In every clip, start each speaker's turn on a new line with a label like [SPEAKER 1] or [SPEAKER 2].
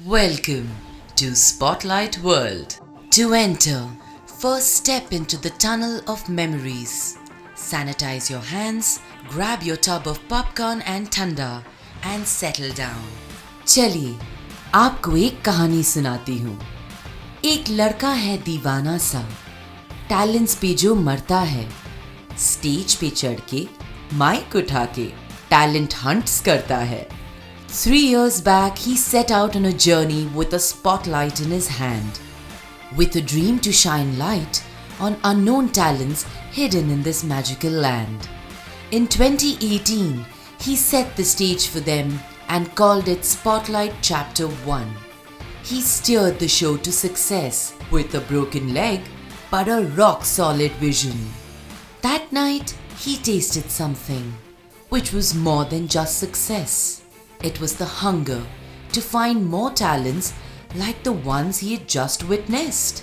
[SPEAKER 1] Welcome to Spotlight World. To enter, first step into the tunnel of memories. Sanitize your hands, grab your tub of popcorn and thanda and settle down. चलिए, आपको एक कहानी सुनाती हूँ। एक लड़का है दीवाना सा, टैलेंट्स पे जो मरता है, स्टेज पे चढ़ के माइक उठा के टैलेंट हंट्स करता है। 3 years back, he set out on a journey with a spotlight in his hand, with a dream to shine light on unknown talents hidden in this magical land. In 2018, he set the stage for them and called it Spotlight Chapter 1. He steered the show to success with a broken leg but a rock-solid vision. That night, he tasted something, which was more than just success. It was the hunger to find more talents like the ones he had just witnessed.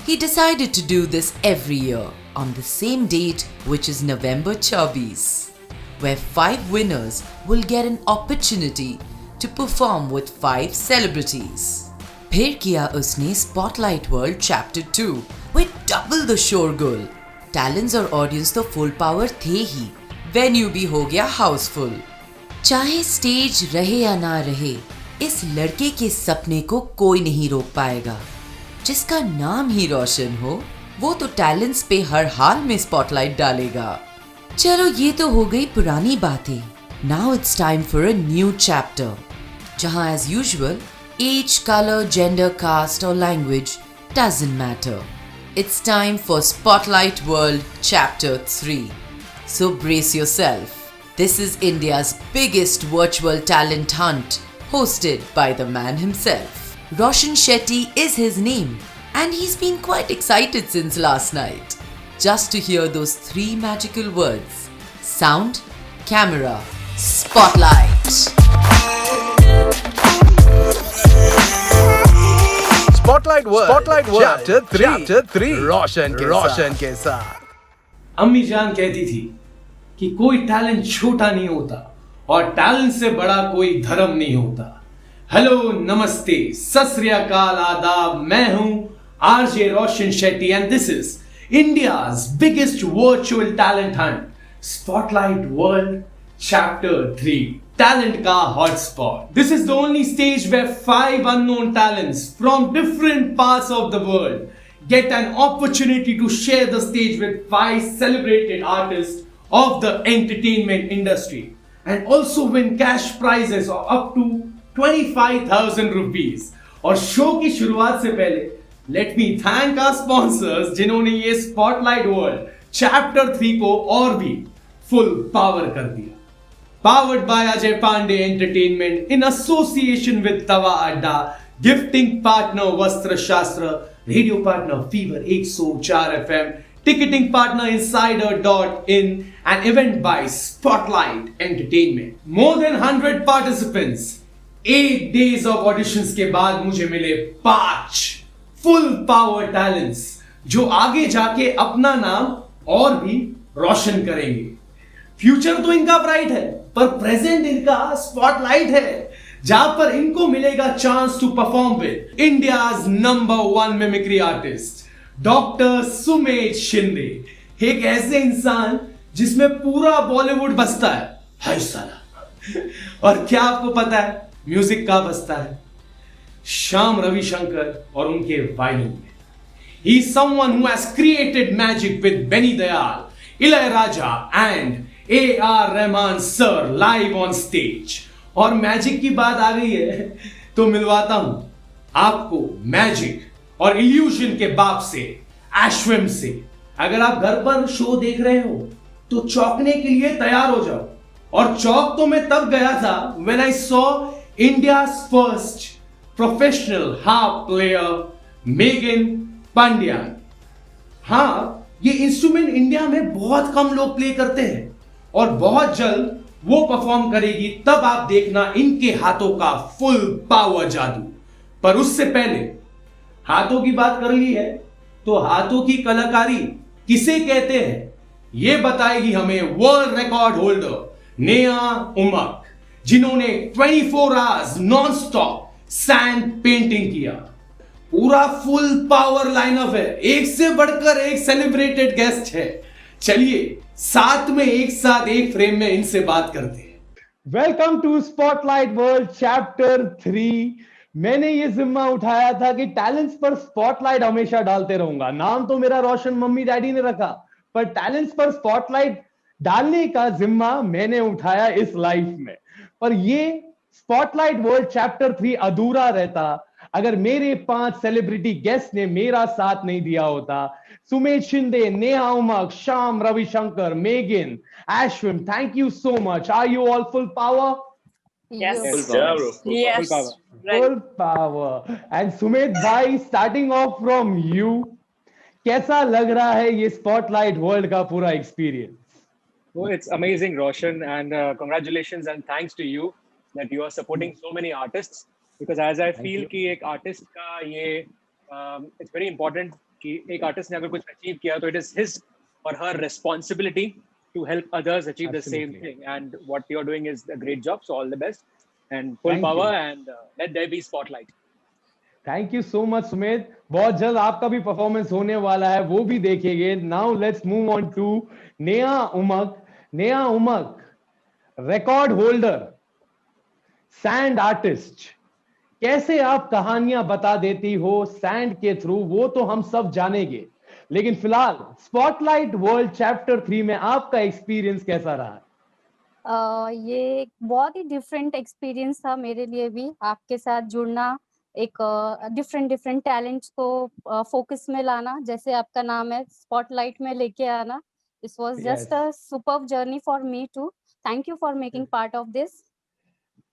[SPEAKER 1] He decided to do this every year on the same date, which is November 24, where 5 winners will get an opportunity to perform with 5 celebrities. फिर किया उसने Spotlight World Chapter 2 with double the शोरगुल. Talents और audience तो full power थे ही, venue भी हो गया हाउसफुल. चाहे स्टेज रहे या ना रहे, इस लड़के के सपने को कोई नहीं रोक पाएगा। जिसका नाम ही रोशन हो, वो तो टैलेंट्स पे हर हाल में स्पॉटलाइट डालेगा। चलो ये तो हो गई पुरानी बातें। Now it's time for a new chapter, जहां as usual age, colour, gender, caste और language doesn't matter. It's time for spotlight world chapter 3। So brace yourself. This is India's biggest virtual talent hunt, hosted by the man himself. Roshan Shetty is his name, and he's been quite excited since last night. Just to hear those 3 magical words: sound, camera, spotlight.
[SPEAKER 2] Spotlight World Chapter 3 Roshan के साथ।
[SPEAKER 3] अम्मी जान कहती थी कि कोई talent छोटा नहीं होता और टैलेंट से बड़ा कोई धर्म नहीं होता। हेलो, नमस्ते, सत श्री अकाल, आदाब। मैं हूं RJ Roshan Shetty and this is India's biggest virtual talent hunt, spotlight world chapter 3, talent का hotspot. This is the only stage where 5 unknown talents from different parts of the world get an opportunity to share the stage with 5 celebrated artists of the entertainment industry and also win cash prizes of up to 25,000 rupees. और show की शुरुआत से पहले let me thank our sponsors जिन्होंने ये Spotlight World Chapter 3 को और भी full power कर दिया. Powered by Ajay Pandey Entertainment in association with Tawa Adda, gifting partner Vastra Shastra, radio partner Fever 104 FM, ticketing partner Insider.in, an event by Spotlight Entertainment. More than 100 participants. 8 days of auditions के बाद मुझे मिले 5 full power talents जो आगे जाके अपना नाम और भी रोशन करेंगे। फ्यूचर तो इनका ब्राइट है, पर प्रेजेंट इनका स्पॉटलाइट है, जहां पर इनको मिलेगा chance to perform with India's number 1 mimicry artist doctor Sumedh Shinde, एक ऐसे इंसान जिसमें पूरा बॉलीवुड बसता है। हाय साला। और क्या आपको पता है म्यूजिक का बसता है? श्याम रविशंकर और उनके वायलिन में। He is someone who has created magic with Benny Dayal, Ilayaraja and A.R. Rahman sir live on stage. और मैजिक की बात आ गई है तो मिलवाता हूं आपको मैजिक और इल्यूजन के बाप से, एश्विम से। अगर आप घर पर शो देख रहे हो तो चौंकने के लिए तैयार हो जाओ। और चौंक तो मैं तब गया था when I saw India's first professional harp player Megan Pandian. हाँ, ये इंस्ट्रूमेंट इंडिया में बहुत कम लोग प्ले करते हैं और बहुत जल्द वो परफॉर्म करेगी, तब आप देखना इनके हाथों का फुल पावर जादू। पर उससे पहले हाथों की बात कर ली है तो हाथों की कलाकारी किसे कहते हैं, ये बताएगी हमें वर्ल्ड रिकॉर्ड होल्डर नेहा उमक, जिन्होंने 24 hours non stop sand painting किया। पूरा फुल पावर लाइनअप है, एक से बढ़कर एक सेलिब्रेटेड गेस्ट है। चलिए साथ में एक साथ एक फ्रेम में इनसे बात करते हैं।
[SPEAKER 4] Welcome to spotlight world chapter 3। मैंने ये जिम्मा उठाया था कि टैलेंट्स पर स्पॉटलाइट हमेशा डालते रहूंगा। नाम तो मेरा रोशन मम्मी डैडी ने रखा, पर टैलेंट्स पर स्पॉटलाइट डालने का जिम्मा मैंने उठाया इस लाइफ में। पर ये स्पॉटलाइट वर्ल्ड चैप्टर 3 अधूरा रहता अगर मेरे 5 सेलिब्रिटी गेस्ट ने मेरा साथ नहीं दिया होता। Sumedh Shinde, Neha Umak, Shyam Ravishankar, Megan, Ashwin, thank you so much. Are you all full power?
[SPEAKER 5] Yes.
[SPEAKER 6] Full power.
[SPEAKER 5] Yes.
[SPEAKER 6] Full power.
[SPEAKER 5] Right.
[SPEAKER 4] Full power. And Sumit bhai, starting off from you, कैसा लग रहा है ये स्पॉटलाइट वर्ल्ड का पूरा experience?
[SPEAKER 6] Oh, it's amazing, Roshan, and congratulations and thanks to you that you are supporting so many artists. Because as I feel कि एक artist का ये it's very important कि एक artist ने अगर कुछ achieve किया तो it is his or her responsibility to help others achieve the same thing. And what you're doing is a great job. So all the best and full power and let there be spotlight.
[SPEAKER 4] Thank you so much Sumedh. बहुत जल्द आपका भी performance होने वाला है, वो भी देखेंगे। Now let's move on to Neha Umak. Neha Umak, record holder, sand artist, कैसे आप कहानियां बता देती हो सैंड के थ्रू, वो तो हम सब जानेंगे, लेकिन फिलहाल स्पॉटलाइट वर्ल्ड चैप्टर 3 में आपका एक्सपीरियंस कैसा रहा?
[SPEAKER 5] ये एक बहुत ही डिफरेंट एक्सपीरियंस था मेरे लिए भी, आपके साथ जुड़ना, एक डिफरेंट डिफरेंट टैलेंट्स को फोकस में लाना, जैसे आपका नाम है स्पॉटलाइट में लेके आना। This was just a superb journey for me too. Thank you for making part of this.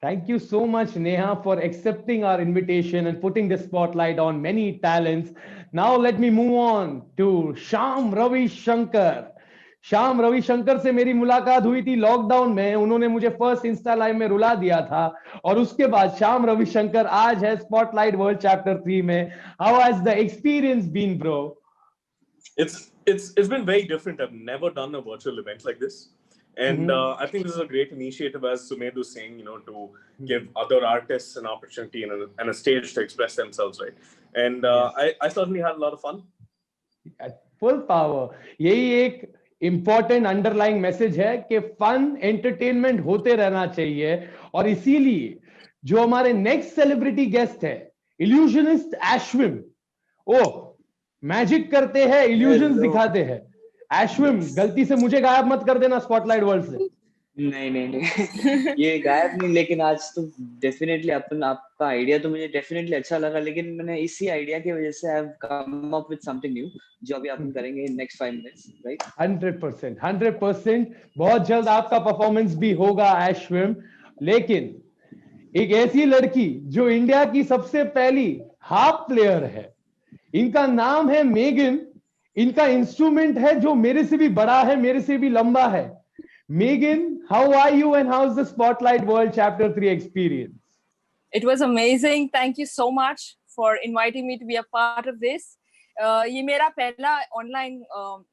[SPEAKER 4] Thank you so much, Neha, for accepting our invitation and putting the spotlight on many talents. Now let me move on to Shyam Ravi Shankar. Shyam Ravishankar से मेरी मुलाकात हुई थी lockdown में। उन्होंने मुझे first Insta live में रुला दिया था और उसके बाद श्याम रविशंकर आज है स्पॉटलाइट वर्ल्ड चैप्टर 3 में। How has the experience been, bro?
[SPEAKER 7] It's been very different. I've never done a virtual event like this. And I think this is a great initiative, as Sumed was saying, to give other artists an opportunity and a stage to express themselves, right? And I certainly had a lot of fun.
[SPEAKER 4] Full power. यही एक important underlying message है कि fun entertainment होते रहना चाहिए। और इसीलिए जो हमारे नेक्स्ट सेलिब्रिटी गेस्ट है, इल्यूजनिस्ट एश्विन, ओ मैजिक करते हैं, इल्यूजन्स दिखाते हैं। एश्विन, गलती से मुझे गायब मत कर देना स्पॉटलाइट वर्ल्ड से।
[SPEAKER 8] नहीं ये गायब नहीं, लेकिन आज तो डेफिनेटली आपका आइडिया तो मुझे डेफिनेटली अच्छा लगा, लेकिन मैंने इसी आइडिया की वजह से I have come up with something new जो अभी अपन करेंगे इन नेक्स्ट 5 मिनट्स, राइट?
[SPEAKER 4] 100%। बहुत जल्द आपका परफॉर्मेंस भी होगा एश्विन। लेकिन एक ऐसी लड़की जो इंडिया की सबसे पहली हार्प प्लेयर है, इनका नाम है मेगन। इनका इंस्ट्रूमेंट है जो मेरे से भी बड़ा है, मेरे से भी लंबा है। Megan, how are you and how's the Spotlight World Chapter 3 experience?
[SPEAKER 9] It was amazing. Thank you so much for inviting me to be a part of this. ये मेरा पहला online,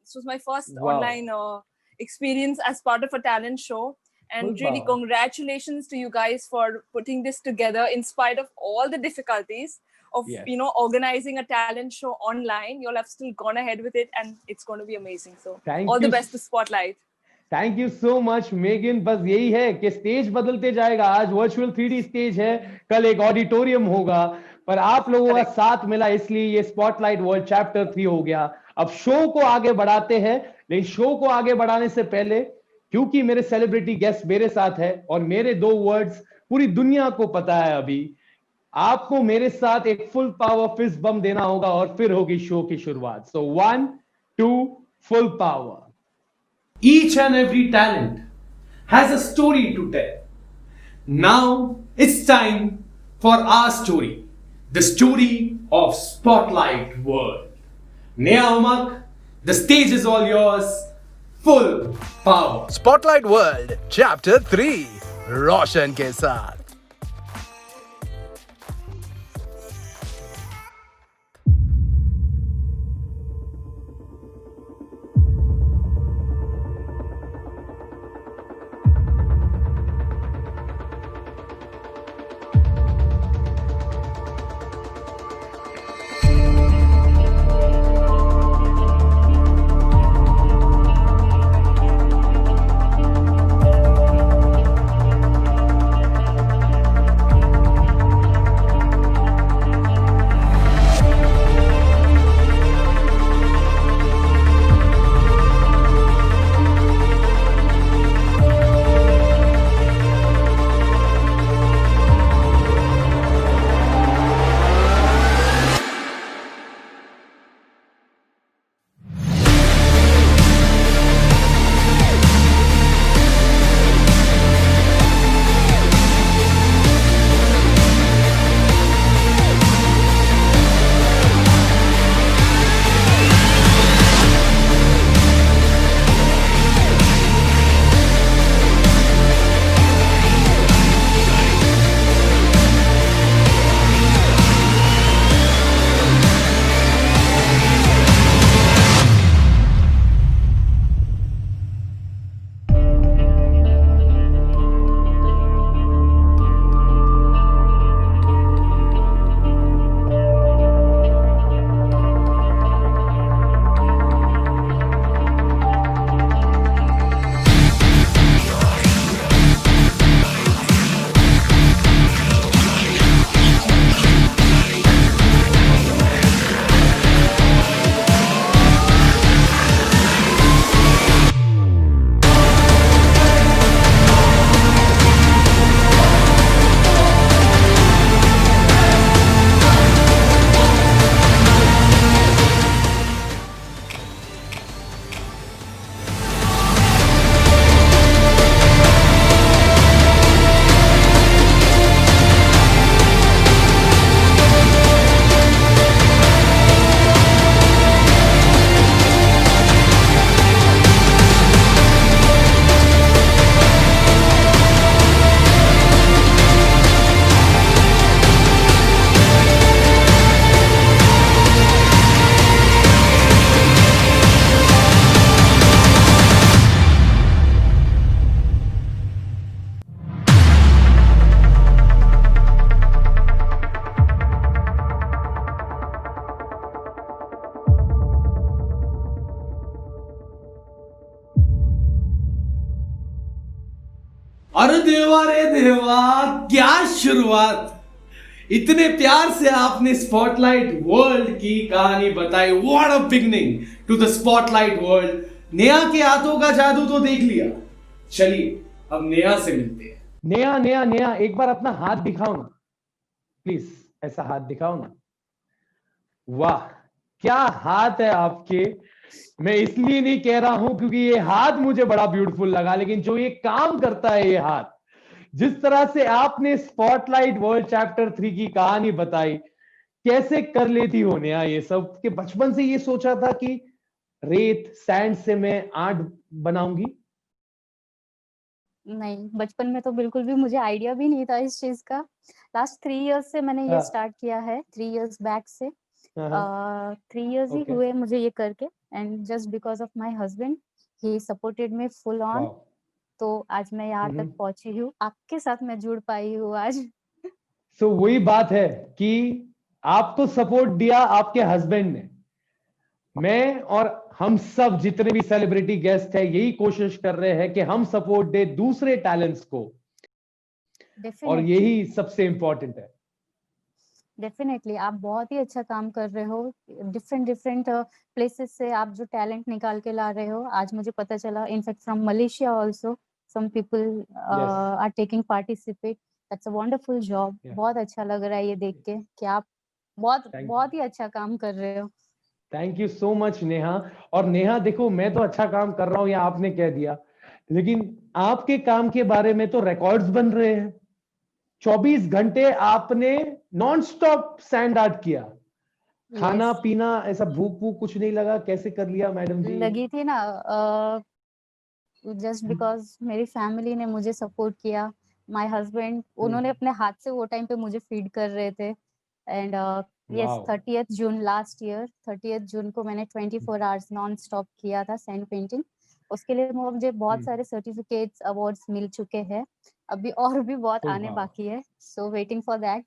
[SPEAKER 9] this was my first online experience as part of a talent show. And really congratulations to you guys for putting this together in spite of all the difficulties of, organizing a talent show online. You all have still gone ahead with it and it's going to be amazing. So all the best to Spotlight.
[SPEAKER 4] Thank you so much Megan. बस यही है कि stage बदलते जाएगा। आज virtual 3D stage है, कल एक ऑडिटोरियम होगा, पर आप लोगों का साथ मिला इसलिए ये स्पॉटलाइट वर्ल्ड चैप्टर 3 हो गया। अब शो को आगे बढ़ाते हैं, लेकिन शो को आगे बढ़ाने से पहले, क्योंकि मेरे सेलिब्रिटी गेस्ट मेरे साथ है और मेरे 2 वर्ड्स पूरी दुनिया को पता है, अभी आपको मेरे साथ एक फुल पावर फिस्ट बम देना होगा और फिर होगी शो की शुरुआत। सो 1 2 full power.
[SPEAKER 3] Each and every talent has a story to tell. Now it's time for our story, the story of Spotlight World. Neha Umak, the stage is all yours. Full power.
[SPEAKER 2] Spotlight World Chapter 3 Roshan के साथ।
[SPEAKER 3] अरे देवा रे देवा, क्या शुरुआत! इतने प्यार से आपने स्पॉटलाइट वर्ल्ड की कहानी बताई। What a beginning to the spotlight world. Neha के हाथों का जादू तो देख लिया, चलिए अब नेहा से मिलते हैं।
[SPEAKER 4] नेहा नेहा नेहा, एक बार अपना हाथ दिखाओ ना प्लीज, ऐसा हाथ दिखाओ ना। वाह, क्या हाथ है आपके। मैं इसलिए नहीं कह रहा हूं क्योंकि ये हाथ मुझे बड़ा ब्यूटीफुल लगा, लेकिन जो ये काम करता है ये हाथ, जिस तरह से आपने स्पॉटलाइट वर्ल्ड चैप्टर 3 की कहानी बताई, कैसे कर लेती हो नेहा ये सब, कि बचपन से ये सोचा था कि रेत सैंड से मैं आर्ट बनाऊंगी?
[SPEAKER 5] नहीं, बचपन में तो बिल्कुल भी मुझे आइडिया भी नहीं था इस चीज का। लास्ट 3 इयर्स से मैंने ये
[SPEAKER 4] हाँ।
[SPEAKER 5] स्टार्ट किया है, 3 इयर्स बैक से।
[SPEAKER 4] हाँ।
[SPEAKER 5] 3 इयर्स ही
[SPEAKER 4] ओके।
[SPEAKER 5] हुए मुझे ये करके, and just because of my husband, he supported me full on.
[SPEAKER 4] वाह।
[SPEAKER 5] तो आज मैं यहाँ तक पहुंची हूँ, आपके साथ मैं जुड़ पाई हूँ आज।
[SPEAKER 4] सो वही बात है कि आपको सपोर्ट दिया आपके हस्बैंड ने। मैं और हम सब जितने भी सेलिब्रिटी गेस्ट हैं यही कोशिश कर रहे हैं कि हम सपोर्ट दे दूसरे टैलेंट्स को, और
[SPEAKER 5] डेफिनेटली,
[SPEAKER 4] यही सबसे इंपॉर्टेंट है।
[SPEAKER 5] डेफिनेटली आप बहुत ही अच्छा काम कर रहे हो। डिफरेंट डिफरेंट प्लेसेस से आप जो टैलेंट निकाल के ला रहे हो, आज मुझे पता चला, in fact from Malaysia also some people
[SPEAKER 4] yes.
[SPEAKER 5] Are taking participate. That's a wonderful job.
[SPEAKER 4] Yeah.
[SPEAKER 5] बहुत अच्छा लग रहा है ये देख के कि आप बहुत
[SPEAKER 4] Thank you.
[SPEAKER 5] बहुत ही अच्छा काम कर रहे हो।
[SPEAKER 4] Thank you so much Neha. और नेहा देखो, मैं तो अच्छा काम कर रहा हूं, या आपने कह दिया, लेकिन आपके काम के बारे में तो रिकॉर्ड्स बन रहे हैं। 24 घंटे आपने नॉन स्टॉप सैंड आर्ट किया। खाना
[SPEAKER 5] Yes,
[SPEAKER 4] पीना ऐसा भूख भूख कुछ नहीं लगा? कैसे कर लिया मैडम जी?
[SPEAKER 5] लगी थी ना, जस्ट बिकॉज मेरी फैमिली ने मुझे सपोर्ट किया। माय हस्बैंड, उन्होंने अपने हाथ से वो टाइम पे मुझे फीड कर रहे थे। And yes,
[SPEAKER 4] wow.
[SPEAKER 5] 30th June last year, 30th जून को मैंने 24 आवर्स नॉन स्टॉप किया था सैंड पेंटिंग। उसके लिए मुझे बहुत सारे सर्टिफिकेट्स अवार्ड्स मिल चुके हैं। अभी और भी बहुत
[SPEAKER 4] Oh,
[SPEAKER 5] आने
[SPEAKER 4] wow.
[SPEAKER 5] बाकी है, सो वेटिंग फॉर दैट।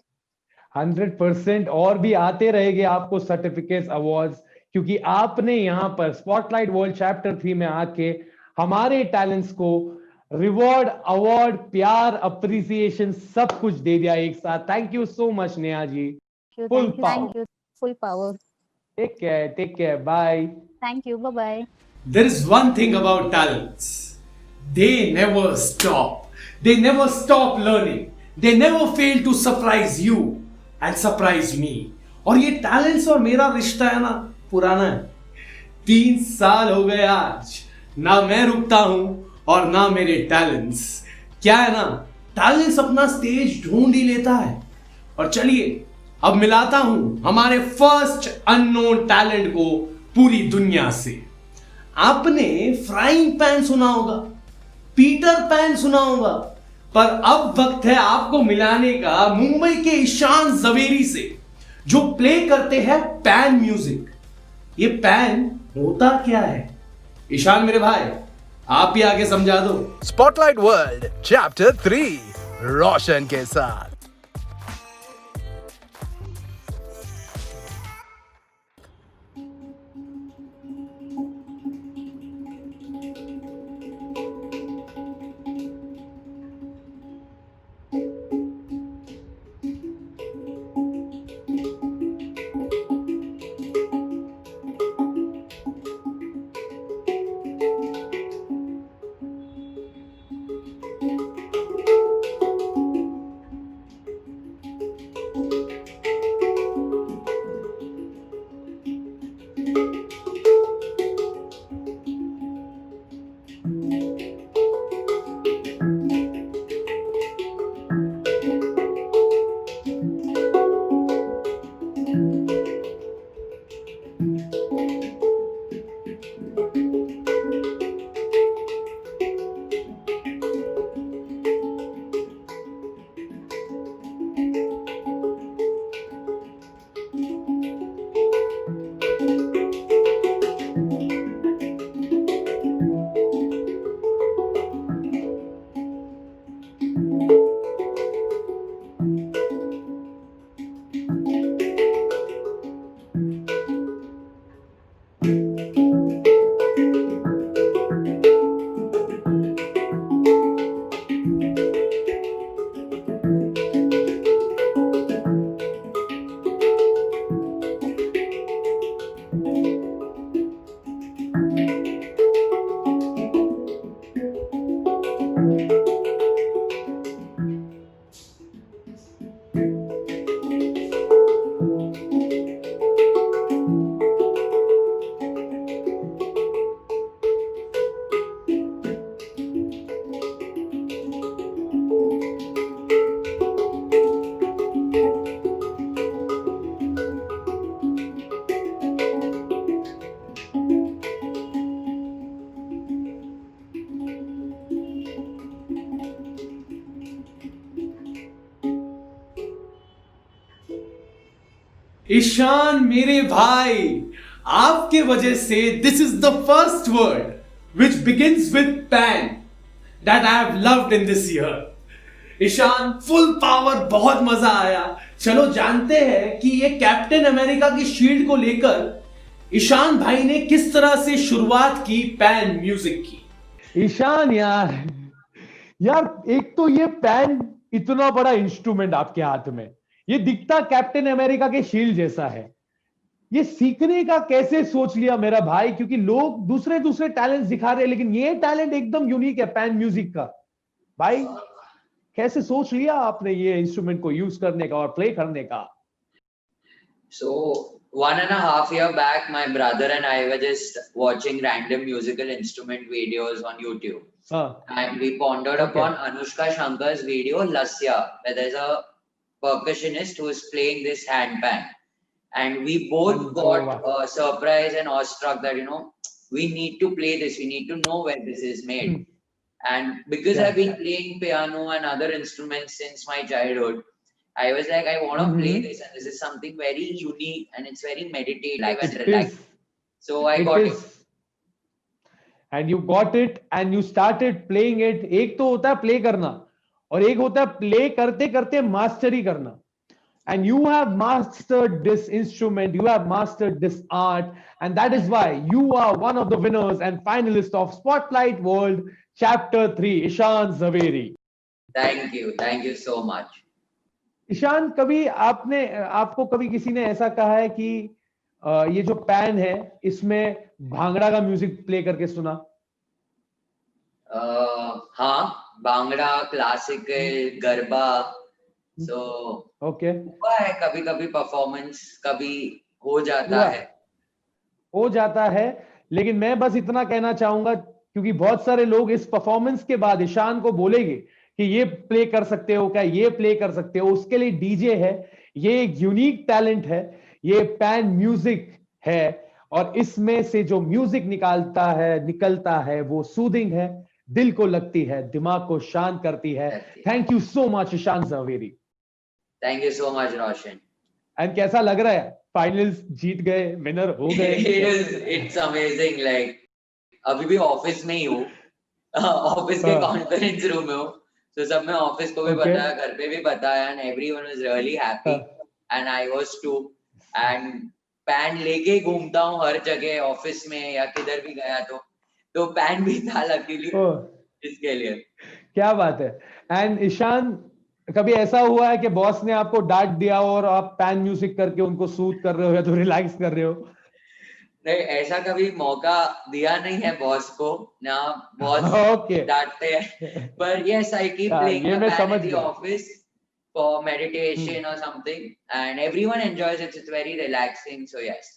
[SPEAKER 4] 100% और भी आते रहेंगे आपको सर्टिफिकेट्स, अवार्ड्स, क्योंकि आपने यहाँ पर स्पॉटलाइट वर्ल्ड चैप्टर 3 में आके हमारे टैलेंट्स को रिवॉर्ड, अवार्ड, प्यार, अप्रिसिएशन सब कुछ दे दिया एक साथ। Thank you so much Neha ji. Full power.
[SPEAKER 5] Thank you, full power.
[SPEAKER 4] Take care, bye.
[SPEAKER 5] Thank you, bye bye.
[SPEAKER 3] There is one thing about talents. They never stop. They never stop learning. They never fail to surprise you and surprise me. और ये talents और मेरा रिश्ता है ना, पुराना है। 3 साल हो गए आज, ना मैं रुकता हूं और ना मेरे टैलेंट्स। क्या है ना, टैलेंट्स अपना स्टेज ढूंढ ही लेता है। और चलिए अब मिलाता हूं हमारे फर्स्ट अननोन टैलेंट को पूरी दुनिया से। आपने फ्राइंग पैन सुना होगा, पीटर पैन सुना होगा, पर अब वक्त है आपको मिलाने का मुंबई के ईशान जवेरी से, जो प्ले करते हैं पैन म्यूजिक। ये पैन होता क्या है, ईशान मेरे भाई आप ही आगे समझा दो।
[SPEAKER 2] स्पॉटलाइट वर्ल्ड चैप्टर 3 रोशन के साथ।
[SPEAKER 3] ईशान मेरे भाई, आपके वजह से this is the first word which begins with pan that I have loved in this year. Ishaan full power, बहुत मजा आया। चलो जानते हैं कि ये कैप्टन अमेरिका की शील्ड को लेकर ईशान भाई ने किस तरह से शुरुआत की पैन म्यूजिक की।
[SPEAKER 4] ईशान यार, एक तो ये पैन इतना बड़ा इंस्ट्रूमेंट आपके हाथ में, ये दिखता कैप्टन अमेरिका के शील्ड जैसा है। ये सीखने का कैसे सोच लिया मेरा भाई? क्योंकि लोग दूसरे दूसरे टैलेंट दिखा रहे हैं, लेकिन ये टैलेंट एकदम यूनिक है पैन म्यूजिक का। भाई कैसे सोच लिया आपने ये इंस्ट्रूमेंट को यूज करने का और प्ले करने का?
[SPEAKER 10] So 1.5 year back, my brother and I were just watching random musical instrument videos on YouTube. And we pondered upon Anushka Shankar's video Lasya, where there's a percussionist who is playing this handpan. And we both got surprised and awestruck that, we need to play this. We need to know where this is made. And because I've been playing piano and other instruments since my childhood, I was like, I want to play this, and this is something very unique and it's very meditative and relaxing. So I got it.
[SPEAKER 4] And you got it and you started playing it. एक तो होता है play करना और एक होता है play करते करते मास्टरी करना. And you have mastered this instrument, you have mastered this art, and that is why you are one of the winners and finalists of Spotlight World Chapter 3, Ishan Zaveri.
[SPEAKER 10] Thank you so much.
[SPEAKER 4] Ishan, कभी आपको कभी किसी ने ऐसा कहा है कि ये जो पैन है इसमें भांगड़ा का म्यूजिक प्ले करके सुना?
[SPEAKER 10] हाँ, भांगड़ा, क्लासिकल, गरबा, हुआ है कभी कभी परफॉर्मेंस, कभी हो जाता है। लेकिन मैं बस इतना कहना चाहूंगा, क्योंकि बहुत सारे लोग इस परफॉर्मेंस के बाद ईशान को बोलेंगे कि ये प्ले कर सकते हो क्या, ये प्ले कर सकते हो। उसके लिए डीजे है, ये एक यूनिक टैलेंट है, ये पैन म्यूजिक है, और इसमें से जो म्यूजिक निकलता है वो सूदिंग है, दिल को लगती है, दिमाग को शांत करती है। Thank you so much Ishaan Zaveri. Thank you so much Roshan.
[SPEAKER 4] And कैसा लग रहा है? फाइनल्स जीत गए, विनर हो गए।
[SPEAKER 10] It's amazing. लाइक अभी भी ऑफिस में ही हूँ, ऑफिस के कॉन्फ्रेंस रूम में हूँ। So सब में ऑफिस को भी बताया, घर पे भी बताया, and everyone was really happy and I was too. And pan लेके घूमता हूँ हर जगह, ऑफिस में या किधर भी गया तो पैन भी था लकीली इसके लिए।
[SPEAKER 4] क्या बात है। एंड ईशान, कभी ऐसा हुआ है कि बॉस ने आपको डांट दिया और आप पैन म्यूजिक करके उनको सूद कर रहे हो या तो रिलैक्स कर रहे हो?
[SPEAKER 10] नहीं, ऐसा कभी मौका दिया नहीं है बॉस को ना, बॉस डांटते हैं। पर yes, I keep playing the pan in the office for meditation और something, and everyone enjoys it. It's very relaxing. So yes,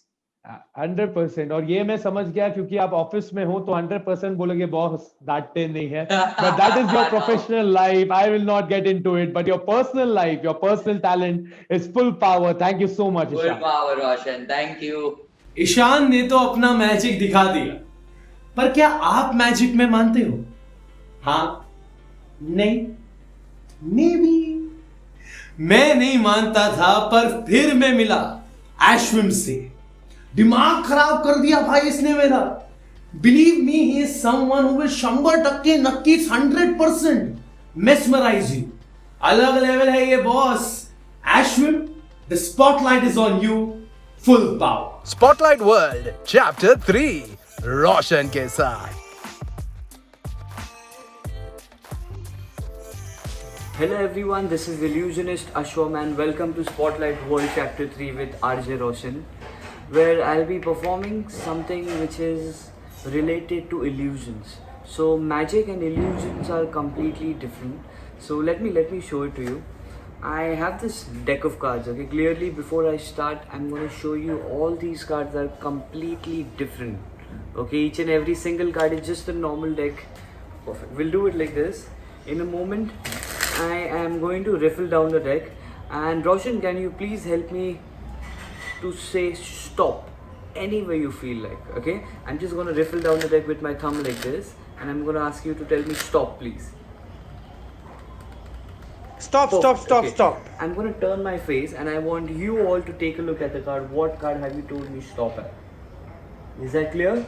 [SPEAKER 4] 100%। और ये मैं समझ गया, क्योंकि आप ऑफिस में हो तो 100% बोलोगे बॉस डांटते नहीं है। But that is your professional life, I will not get into it, but your personal life, your personal talent is full power. Thank you so much.
[SPEAKER 10] Full power Roshan, thank you.
[SPEAKER 3] Ishaan ने तो अपना magic दिखा दिया, पर क्या आप magic में मानते हो? हाँ, नहीं, मे बी। मैं नहीं मानता था, पर फिर मैं मिला एश्विन से। दिमाग खराब कर दिया भाई इसने मेरा। Believe me, he is someone who will 100% नक्कीच 100% मेस्मराइज यू। अलग लेवल है ये boss. Ashwin, the spotlight is on you, full power.
[SPEAKER 2] Spotlight world chapter 3 Roshan के साथ।
[SPEAKER 11] Hello everyone, this is Illusionist Ashwam and welcome to Spotlight World Chapter 3 with RJ Roshan, where I'll be performing something which is related to illusions. So magic and illusions are completely different. So let me show it to you. I have this deck of cards, okay? Clearly before I start, I'm going to show you all these cards are completely different. Okay, each and every single card is just a normal deck. Perfect. We'll do it like this. In a moment, I am going to riffle down the deck. And Roshan, can you please help me to say stop anywhere you feel like, okay? I'm just going to riffle down the deck with my thumb like this. And I'm going to ask you to tell me stop, please.
[SPEAKER 2] Stop.
[SPEAKER 11] Okay. I'm going to turn my face and I want you all to take a look at the card. What card have you told me stop at? Is that clear?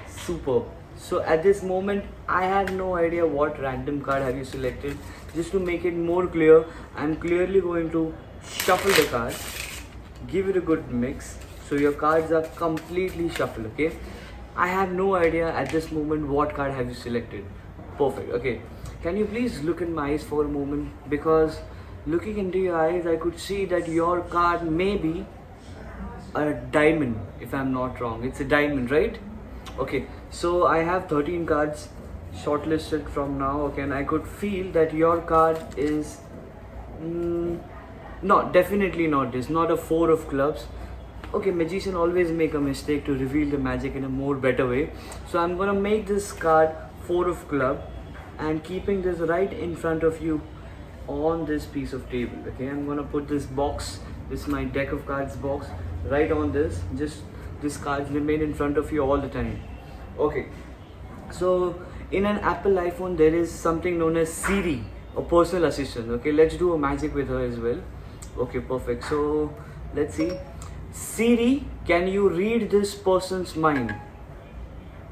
[SPEAKER 11] Superb. So at this moment, I have no idea what random card have you selected. Just to make it more clear, I'm clearly going to shuffle the cards, give it a good mix. So your cards are completely shuffled, okay? I have no idea at this moment what card have you selected. Perfect, okay. Can you please look in my eyes for a moment? Because looking into your eyes, I could see that your card may be a diamond, if I'm not wrong. It's a diamond, right? Okay, so I have 13 cards shortlisted from now, okay, and I could feel that your card is no, definitely not this, not a 4 of clubs. Okay, magician always make a mistake to reveal the magic in a more better way. So I'm gonna make this card 4 of club and keeping this right in front of you on this piece of table, okay? I'm gonna put this box, this is my deck of cards box, right on this. Just this cards remain in front of you all the time. Okay, so in an Apple iPhone there is something known as Siri, a personal assistant. Okay, let's do a magic with her as well. Okay, perfect. So let's see. Siri, can you read this person's mind?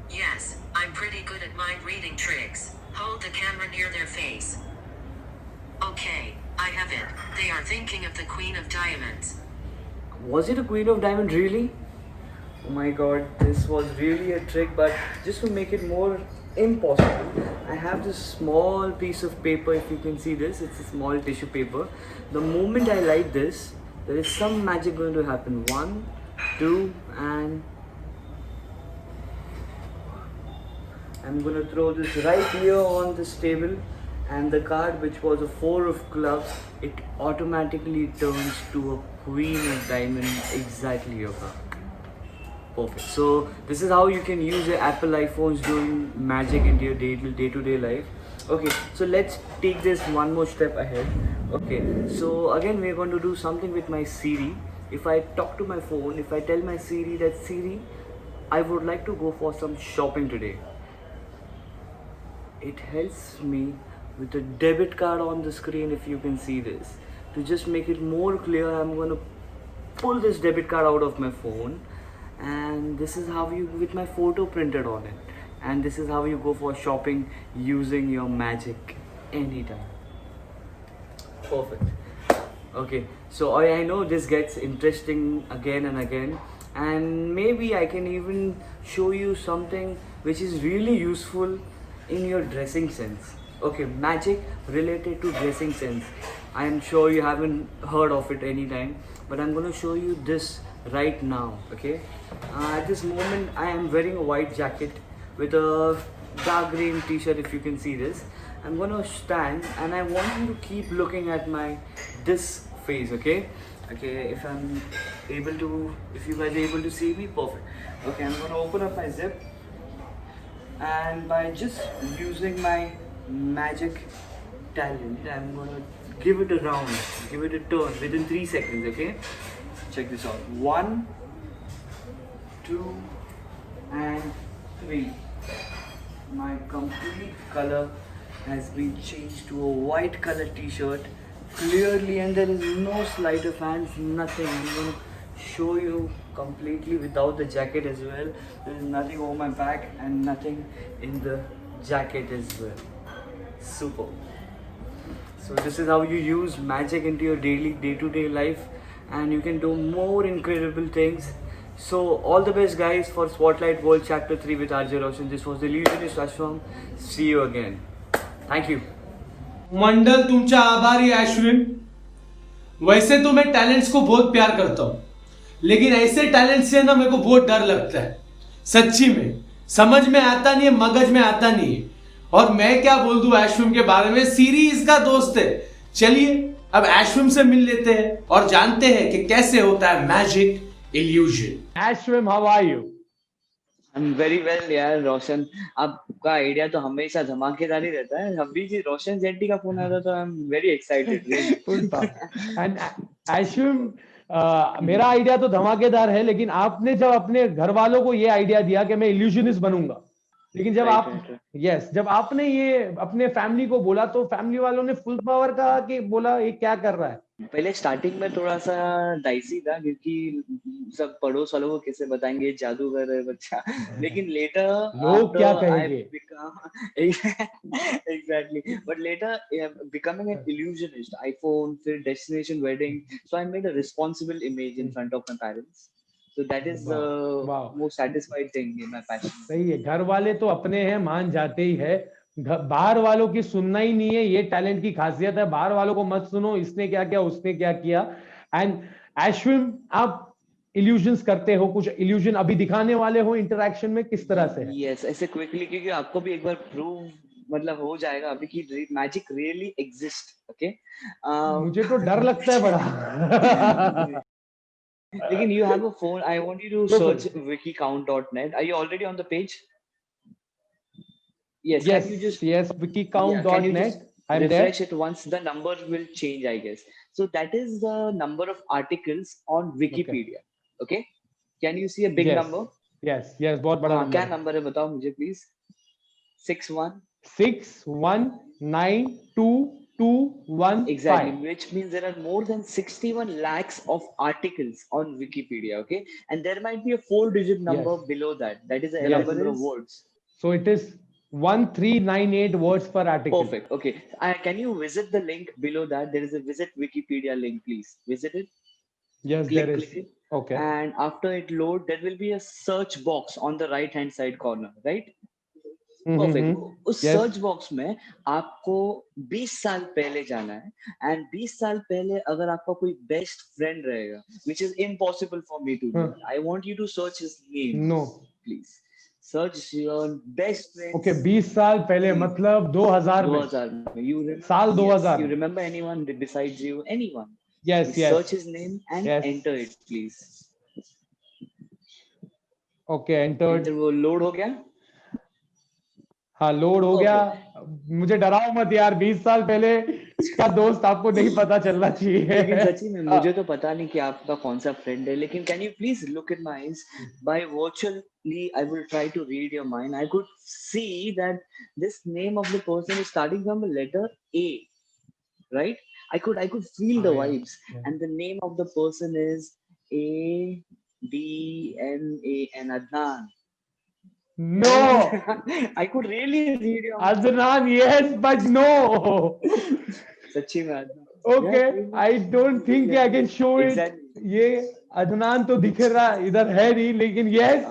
[SPEAKER 12] Yes, I'm pretty good at mind reading tricks. Hold the camera near their face. Okay, I have it. They are thinking of the Queen of Diamonds.
[SPEAKER 11] Was it a Queen of Diamond, really? Oh my god, this was really a trick, but just to make it more impossible, I have this small piece of paper. If you can see this, it's a small tissue paper. The moment I light this, there is some magic going to happen. 1, 2, and I'm going to throw this right here on this table, and the card, which was a 4 of clubs, it automatically turns to a Queen of Diamonds, exactly your card. Perfect. So this is how you can use your Apple iPhones doing magic into your day-to-day life. Okay, so let's take this one more step ahead. Okay, so again we're going to do something with my Siri. If I talk to my phone, if I tell my Siri that Siri, I would like to go for some shopping today, it helps me with a debit card on the screen. If you can see this, to just make it more clear, I'm going to pull this debit card out of my phone, and this is how you, with my photo printed on it, and this is how you go for shopping using your magic anytime. Perfect. Okay, so I know this gets interesting again and again, and maybe I can even show you something which is really useful in your dressing sense. Okay, magic related to dressing sense. I am sure you haven't heard of it anytime, but I'm going to show you this right now. Okay, at this moment I am wearing a white jacket with a dark green t-shirt. If you can see this, I'm going to stand and I want you to keep looking at this face. Okay, if I'm able to, if you guys are able to see me, perfect. Okay, I'm going to open up my zip, and by just using my magic talent, I'm going to give it a round, give it a turn within 3 seconds. Okay, check this out. 1, 2, and 3. My complete color has been changed to a white color t-shirt clearly, and there is no sleight of hands, nothing. I'm going to show you completely without the jacket as well. There is nothing over my back and nothing in the jacket as well. Super. So this is how you use magic into your day-to-day life, and you can do more incredible things. So all the best guys for Spotlight World Chapter 3 with RJ Roshan. This was the Illusionist Ashwam. See you again. Thank you.
[SPEAKER 3] मंडल तुमचा आभारी अश्विन. वैसे तो मैं talents को बहुत प्यार करता हूं, लेकिन ऐसे टैलेंट से ना मेरे को बहुत डर लगता है. सच्ची में समझ में आता नहीं है, मगज में आता नहीं है. और मैं क्या बोल दूं अश्विन के बारे में. सीरी इसका दोस्त है. चलिए अब अश्विन से मिल लेते हैं और जानते हैं कि कैसे होता है magic illusion.
[SPEAKER 4] Ashwin, how are you?
[SPEAKER 8] I'm very well यार रोशन. आपका आइडिया तो हमेशा धमाकेदार ही रहता है. अभी जी रोशन जेट्टी का फोन आया था तो I'm very excited.
[SPEAKER 4] And Ashwin, मेरा आइडिया तो धमाकेदार है, लेकिन आपने जब अपने घर वालों को ये आइडिया दिया कि मैं इल्यूजनिस्ट बनूंगा, लेकिन जब आप जब आपने ये अपने फैमिली को बोला तो फैमिली वालों ने फुल पावर कहा कि बोला ये क्या कर रहा है?
[SPEAKER 8] पहले स्टार्टिंग में थोड़ा सा डाइसी था क्योंकि सब पड़ोस वालों को कैसे बताएंगे जादूगर है बच्चा, लेकिन लेटर
[SPEAKER 4] लोग क्या कहेंगे?
[SPEAKER 8] Exactly, but later becoming an illusionist, iPhone, फिर destination wedding, so I made a responsible image in front of my parents. So that is the most satisfied thing in my passion.
[SPEAKER 4] सही है, घर वाले तो अपने हैं, मान जाते ही है, बाहर वालों की सुनना ही नहीं है. ये टैलेंट की खासियत है, बाहर वालों को मत सुनो, इसने क्या किया, उसने क्या किया. एंड अश्विन, आप इल्यूजन्स करते हो, कुछ इल्यूजन अभी दिखाने वाले हो इंटरैक्शन में, किस तरह से?
[SPEAKER 8] यस, ऐसे क्विकली, क्योंकि आपको भी एक बार प्रूव मतलब हो जाएगा अभी कि मैजिक रियली एग्जिस्ट. ओके,
[SPEAKER 4] मुझे तो डर लगता है बड़ा.
[SPEAKER 8] लेकिन you have a phone. I want you to search wikicount.net. Are you already on the page? Yes. Can you just
[SPEAKER 4] wikicount.net. I'm
[SPEAKER 8] refresh
[SPEAKER 4] there.
[SPEAKER 8] it once. The number will change, I guess. So that is the number of articles on Wikipedia. Okay. Can you see a big number?
[SPEAKER 4] Yes. बहुत बड़ा
[SPEAKER 8] number. क्या number है बताओ मुझे please.
[SPEAKER 4] 6192215.
[SPEAKER 8] Exactly, which means there are more than 61 lakhs of articles on Wikipedia. Okay, and there might be a 4-digit number below that. That is the number of words.
[SPEAKER 4] So it is 1398 words per article.
[SPEAKER 8] Perfect. Okay, can you visit the link below that? There is a visit Wikipedia link. Please visit it.
[SPEAKER 4] Yes, there is.
[SPEAKER 8] Click it.
[SPEAKER 4] Okay.
[SPEAKER 8] And after it load, there will be a search box on the right hand side corner, right? Perfect. उस search box में आपको 20 साल पहले जाना है, and 20 साल पहले अगर आपका कोई बेस्ट फ्रेंड रहेगा, which is impossible for me to do. I want you to search his name.
[SPEAKER 4] No.
[SPEAKER 8] Please. Search your best friend.
[SPEAKER 4] Okay, 20 साल पहले मतलब 2000 में.
[SPEAKER 8] 2000 में. You remember?
[SPEAKER 4] साल 2000.
[SPEAKER 8] You remember anyone besides you? Anyone?
[SPEAKER 4] Yes.
[SPEAKER 8] Search his name and enter it, please.
[SPEAKER 4] Okay, entered.
[SPEAKER 8] वो load हो गया?
[SPEAKER 4] हाँ, लोड हो गया. मुझे डराओ मत यार, 20 साल पहले का दोस्त आपको नहीं पता चलना चाहिए.
[SPEAKER 8] लेकिन सच्ची में मुझे तो पता नहीं कि आपका कौन सा फ्रेंड है, लेकिन can you please look in my eyes. By virtually I will try to read your mind. I could see that this name of the person is starting from the letter A, right? I could feel the vibes, and the name of the person is Adnan. Adnan.
[SPEAKER 4] No.
[SPEAKER 8] I could really read your
[SPEAKER 4] Adnan, yes, but no.
[SPEAKER 8] सच्ची में Adnan.
[SPEAKER 4] Okay, I don't think I can show it. ये अदनान तो दिख रहा इधर है नहीं, लेकिन yes,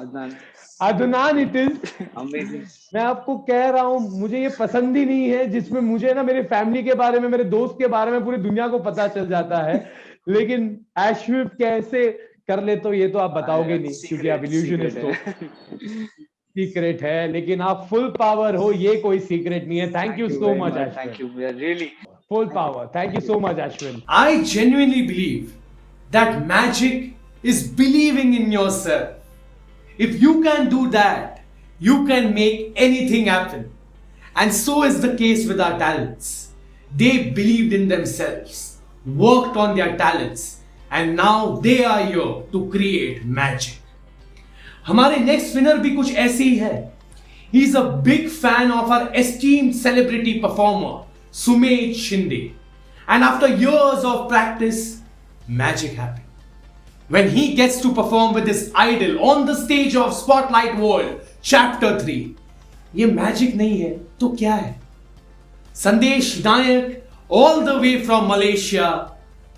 [SPEAKER 4] Adnan it is.
[SPEAKER 8] Amazing.
[SPEAKER 4] मैं आपको कह रहा हूँ, मुझे ये पसंद ही नहीं है जिसमें मुझे ना मेरे फैमिली के बारे में, मेरे दोस्त के बारे में, पूरी दुनिया को पता चल जाता है. लेकिन अश्विन कैसे कर ले तो ये तो आप बताओगे नहीं, क्योंकि आप इल्यूजनिस्ट हो. सीक्रेट है, लेकिन आप फुल पावर हो, ये कोई सीक्रेट नहीं है. Thank you so much Ashwin.
[SPEAKER 8] Thank you. We are really
[SPEAKER 4] full power. Thank you so much, Ashwin.
[SPEAKER 3] I genuinely believe that magic is believing in yourself. If you can do that, you can make anything happen. And so is the case with our talents. They believed in themselves, worked on their talents, and now they are here to create magic. हमारे next winner भी कुछ ऐसे ही है. He is a big fan of our esteemed celebrity performer, Sumed Shinde. And after years of practice, magic happened. When he gets to perform with his idol on the stage of Spotlight World, Chapter 3. ये magic नहीं है तो क्या है? Sandesh Nayak, all the way from Malaysia,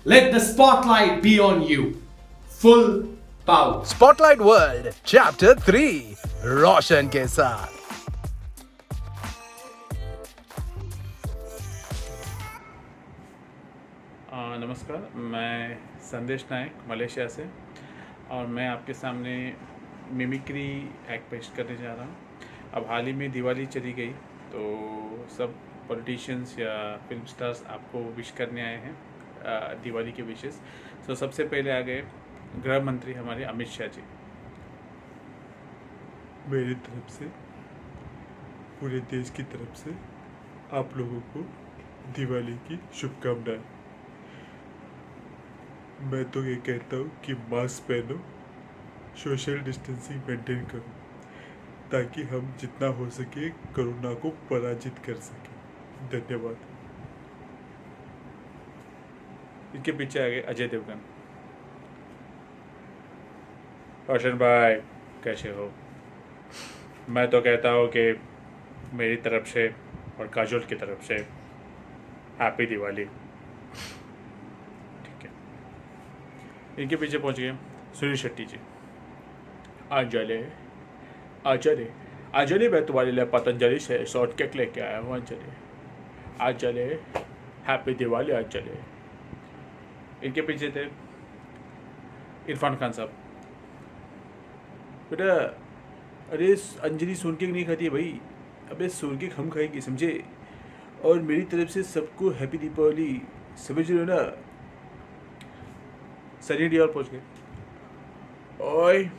[SPEAKER 3] let the spotlight be on you. Full power.
[SPEAKER 2] Spotlight World, Chapter 3, Roshan के साथ.
[SPEAKER 13] नमस्कार, मैं संदेश नायक मलेशिया से, और मैं आपके सामने मिमिक्री एक्ट पेश करने जा रहा हूँ. अब हाल ही में दिवाली चली गई, तो सब पॉलिटिशियंस या फिल्म स्टार्स आपको विश करने आए हैं दिवाली के विशेस. तो सबसे पहले आ गए गृह मंत्री हमारे अमित शाह जी. मेरी तरफ से, पूरे देश की तरफ से आप लोगों को दिवाली की शुभकामनाएं. मैं तो ये कहता हूँ कि मास्क पहनो, सोशल डिस्टेंसिंग मेंटेन करो, ताकि हम जितना हो सके कोरोना को पराजित कर सके। धन्यवाद। इनके पीछे आ गए अजय देवगन। रोशन भाई कैसे हो? मैं तो कहता हूँ कि मेरी तरफ से और काजोल की तरफ से हैप्पी दिवाली। ठीक है। इनके पीछे पहुँच गए सुनील शेट्टी जी। अंजलि अंजलि अंजलि मैं तुम्हारे लिए पतंजलि से शॉर्ट केक लेके आया हूँ। अंजलि अंजलि हैप्पी दिवाली अंजलि। इनके पीछे थे इरफान खान साहब। बेटा अरे अंजलि सोन केक नहीं खाती है भाई, अबे सोन केक हम खाएंगे समझे। और मेरी तरफ से सबको हैप्पी दीपावली, समझ रहे हो ना। सनी डियोल पहुँच गए। ओए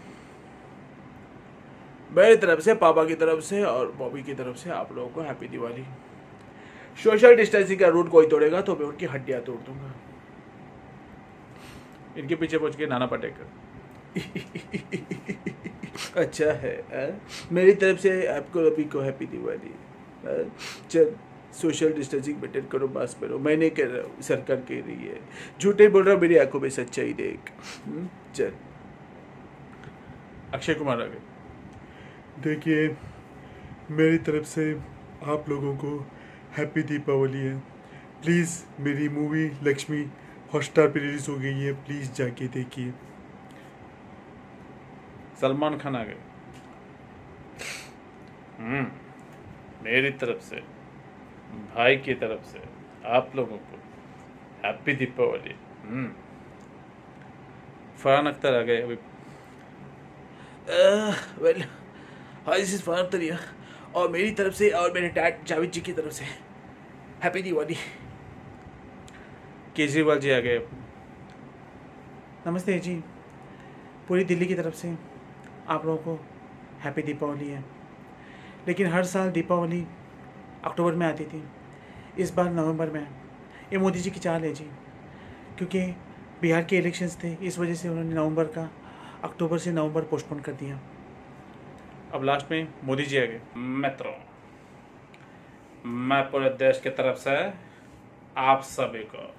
[SPEAKER 13] मेरी तरफ से, पापा की तरफ से और बॉबी की तरफ से आप लोगों को हैप्पी दिवाली। सोशल डिस्टेंसिंग का रूल कोई तोड़ेगा तो मैं उनकी हड्डियां तोड़ दूंगा। इनके पीछे पहुंच के नाना पाटेकर। अच्छा है मेरी तरफ से आपको अभी को हैप्पी दिवाली। चल सोशल डिस्टेंसिंग मेंटेन करो, मास्क पहनो। मैं नहीं कह रहा हूँ, सरकार कह रही है। झूठे बोल रहा हूँ, मेरी आंखों में सच्चाई देख। चल अक्षय कुमार आ गए। देखिए मेरी तरफ से आप लोगों को हैप्पी दीपावली है। प्लीज़ मेरी मूवी लक्ष्मी हॉटस्टार पे रिलीज हो गई है, प्लीज़ जाके देखिए। सलमान खान आ गए। मेरी तरफ से, भाई की तरफ से आप लोगों को हैप्पी दीपावली। फरहान अख्तर आ गए अभी। Well hi this is Farhan Akhtar और मेरी तरफ से और मेरे डैड जावेद जी की तरफ से हैप्पी दिवाली। केजरीवाल जी आ गए। नमस्ते जी, पूरी दिल्ली की तरफ से आप लोगों को हैप्पी दीपावली है। लेकिन हर साल दीपावली अक्टूबर में आती थी, इस बार नवंबर में। ये मोदी जी की चाल है जी, क्योंकि बिहार के इलेक्शंस थे, इस वजह से उन्होंने नवंबर का अक्टूबर से नवंबर पोस्टपोन कर दिया। अब लास्ट में मोदी जी आ गए। मित्रों, मैं पूरे देश की तरफ से आप सभी को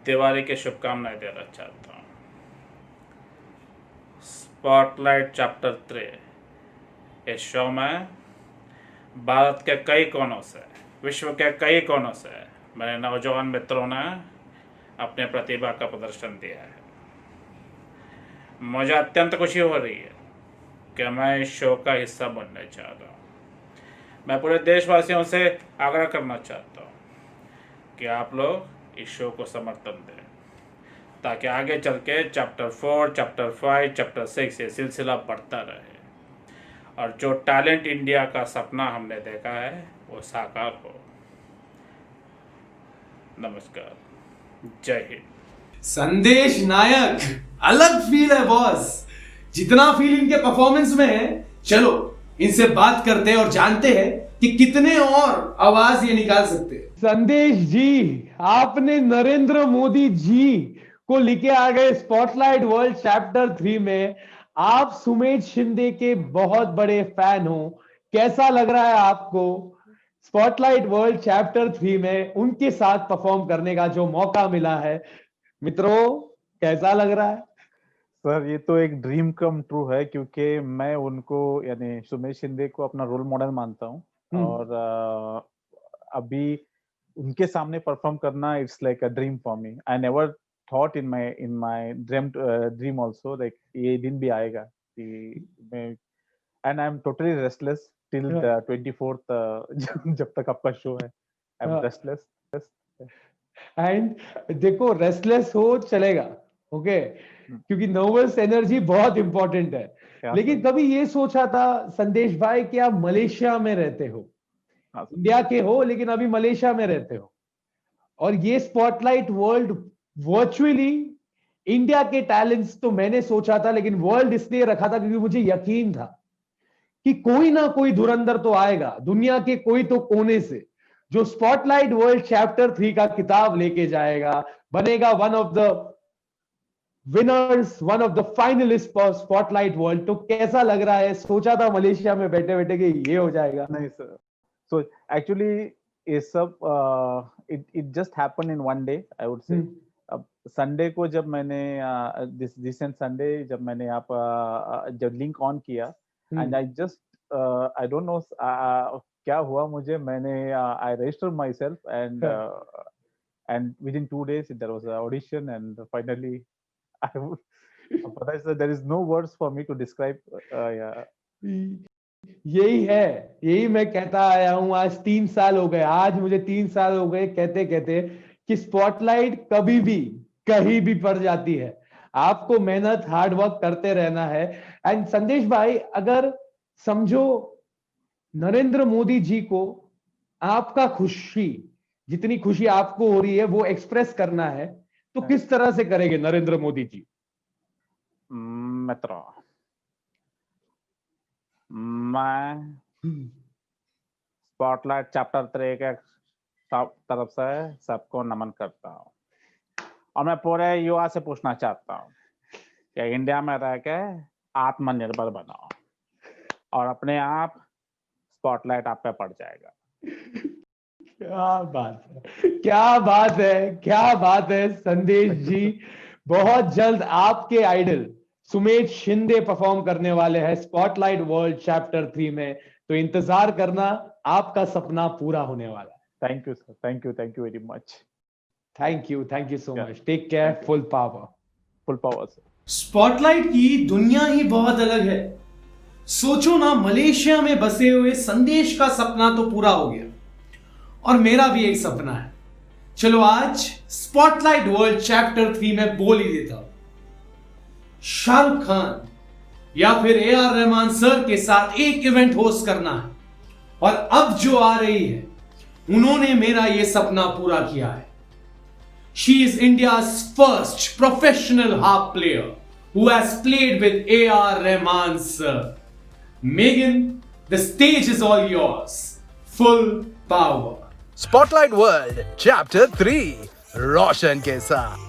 [SPEAKER 13] दिवाली की शुभकामनाएं देना चाहता हूँ। स्पॉटलाइट चैप्टर 3 इस शो में भारत के कई कोनों से, विश्व के कई कोनों से मेरे नौजवान मित्रों ने अपने प्रतिभा का प्रदर्शन दिया है। मुझे अत्यंत खुशी हो रही है कि मैं इस शो का हिस्सा बनने चाह रहा हूँ। मैं पूरे देशवासियों से आग्रह करना चाहता हूँ कि आप लोग इस शो को समर्थन दें, ताकि आगे चल के चैप्टर 4, चैप्टर 5, चैप्टर 6 ये सिलसिला बढ़ता रहे और जो टैलेंट इंडिया का सपना हमने देखा है वो साकार हो। नमस्कार, जय हिंद।
[SPEAKER 3] संदेश नायक अलग फील है बॉस, जितना फील इनके परफॉर्मेंस में है। चलो इनसे बात करते हैं और जानते हैं कि कितने और आवाज ये निकाल सकते हैं।
[SPEAKER 4] संदेश जी, आपने नरेंद्र मोदी जी को लेके आ गए स्पॉटलाइट वर्ल्ड चैप्टर 3 में। आप सुमेध शिंदे के बहुत बड़े फैन हो, कैसा लग रहा है आपको स्पॉटलाइट वर्ल्ड चैप्टर 3 में उनके साथ परफॉर्म करने का जो मौका मिला है? मित्रों, कैसा लग रहा है?
[SPEAKER 14] सर ये तो एक ड्रीम कम ट्रू है, क्योंकि मैं उनको यानी सुमेध शिंदे को अपना रोल मॉडल मानता हूँ और अभी उनके सामने परफॉर्म करना it's like a dream for me. I never thought in my dream also like ये दिन भी आएगा कि मैं, and I am totally restless till the 24th जब तक आपका शो है। I am restless.
[SPEAKER 4] एंड देखो, रेस्टलेस हो चलेगा, ओके, क्योंकि नर्वस एनर्जी बहुत इंपॉर्टेंट है। लेकिन कभी ये सोचा था संदेश भाई कि आप मलेशिया में रहते हो, इंडिया के हो लेकिन अभी मलेशिया में रहते हो, और ये स्पॉटलाइट वर्ल्ड वर्चुअली इंडिया के टैलेंट्स तो मैंने सोचा था, लेकिन वर्ल्ड इसलिए रखा था क्योंकि मुझे यकीन था कि कोई ना कोई धुरंधर तो आएगा दुनिया के कोई तो कोने से, जो स्पॉटलाइट वर्ल्ड चैप्टर 3 का किताब लेके जाएगा, बनेगा one of the winners, one of the finalist for spotlight world. तो कैसा लग रहा है? सोचा था मलेशिया में बैठे बैठे कि ये हो जाएगा?
[SPEAKER 14] नहीं सर, सो एक्चुअली ये सब it just happen in one day, I would say. अब संडे को जब मैंने दिस रिसेंट संडे जब मैंने आप जब लिंक ऑन किया, and I just I don't know क्या हुआ मुझे, मैंने आई registered my self and within 2 days there was an audition and finally I would, but I said there is no words for me to describe. Yeah.
[SPEAKER 4] यही है, यही मैं कहता आया हूं। आज 3 साल हो गए, आज मुझे 3 साल हो गए कहते कहते कि स्पॉटलाइट कभी भी कहीं भी पड़ जाती है। आपको मेहनत, हार्ड वर्क करते रहना है। एंड संदेश भाई, अगर समझो नरेंद्र मोदी जी को आपका खुशी, जितनी खुशी आपको हो रही है वो एक्सप्रेस करना है, तो किस तरह से करेंगे नरेंद्र मोदी जी?
[SPEAKER 14] मित्रों, मैं स्पॉटलाइट चैप्टर 3 के तरफ से सबको नमन करता हूँ और मैं पूरे युवा से पूछना चाहता हूँ कि इंडिया में रह के आत्मनिर्भर बनाओ और अपने आप स्पॉटलाइट आप पे पड़ जाएगा।
[SPEAKER 4] क्या बात है, क्या बात है, क्या बात है संदेश जी। बहुत जल्द आपके आइडल सुमेध शिंदे परफॉर्म करने वाले हैं स्पॉटलाइट वर्ल्ड चैप्टर 3 में, तो इंतजार करना, आपका सपना पूरा होने वाला है।
[SPEAKER 14] Thank you sir, thank you very much.
[SPEAKER 4] Thank you so much. Take care, full power sir.
[SPEAKER 3] Spotlight की दुनिया ही बहुत अलग है। सोचो ना, मलेशिया में बसे हुए संदेश का सपना तो पूरा हो गया और मेरा भी एक सपना है। चलो आज स्पॉटलाइट वर्ल्ड चैप्टर 3 में बोल ही देता हूं। शाहरुख खान या फिर AR रहमान सर के साथ एक इवेंट होस्ट करना है और अब जो आ रही है उन्होंने मेरा यह सपना पूरा किया है। She is India's first professional harp player who has played with AR Rahman sir. Megan, the stage is all yours. Full power.
[SPEAKER 2] Spotlight world chapter 3 Roshan के साथ।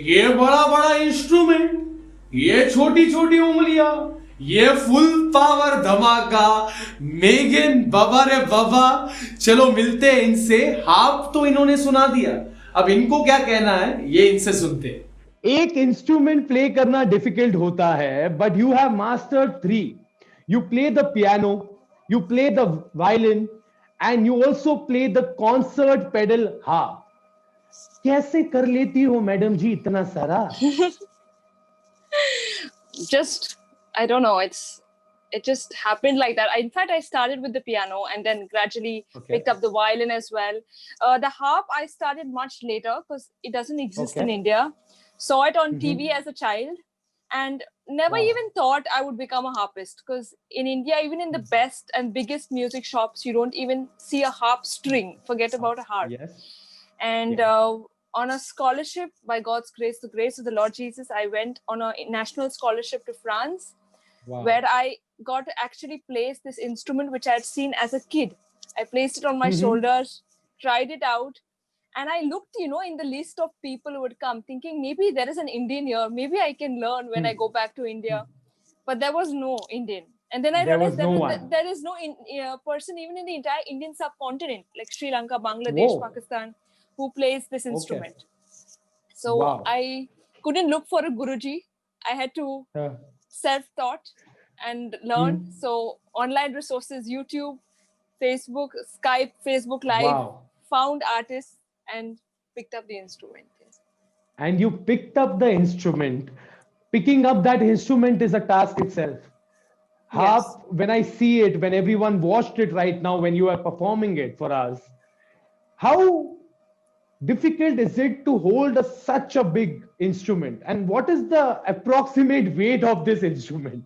[SPEAKER 3] ये बड़ा बड़ा इंस्ट्रूमेंट, ये छोटी छोटी उंगलियां, ये फुल पावर धमाका। मेगन बाबा रे बाबा, चलो मिलते हैं इनसे। हाफ तो इन्होंने सुना दिया, अब इनको क्या कहना है ये इनसे सुनते हैं।
[SPEAKER 4] एक इंस्ट्रूमेंट प्ले करना डिफिकल्ट होता है, but you have mastered 3. You play the piano, you play the violin, and you also play the concert pedal harp. कैसे कर लेती हो मैडम जी इतना सारा?
[SPEAKER 9] Just, I don't know, it just happened like that. In fact, I started with the piano and then gradually picked up the violin as well. The harp I started much later because it doesn't exist in India. Saw it on TV as a child and never even thought I would become a harpist, because in India, even in the best and biggest music shops, you don't even see a harp string. Forget about a harp. And on a scholarship, by God's grace, the grace of the Lord Jesus, I went on a national scholarship to France, where I got to actually place this instrument, which I had seen as a kid. I placed it on my shoulders, tried it out, and I looked, in the list of people who would come, thinking maybe there is an Indian here, maybe I can learn when I go back to India. But there was no Indian. And then I realized there is no person even in the entire Indian subcontinent, like Sri Lanka, Bangladesh, Pakistan, who plays this instrument. So I couldn't look for a Guruji. I had to self-taught and learn. So online resources, YouTube, Facebook, Skype, Facebook Live, found artists and picked up the instrument.
[SPEAKER 4] And you picked up the instrument. Picking up that instrument is a task itself. Harp, when I see it, when everyone watched it right now, when you are performing it for us, how difficult is it to hold such a big instrument? And what is the approximate weight of this instrument?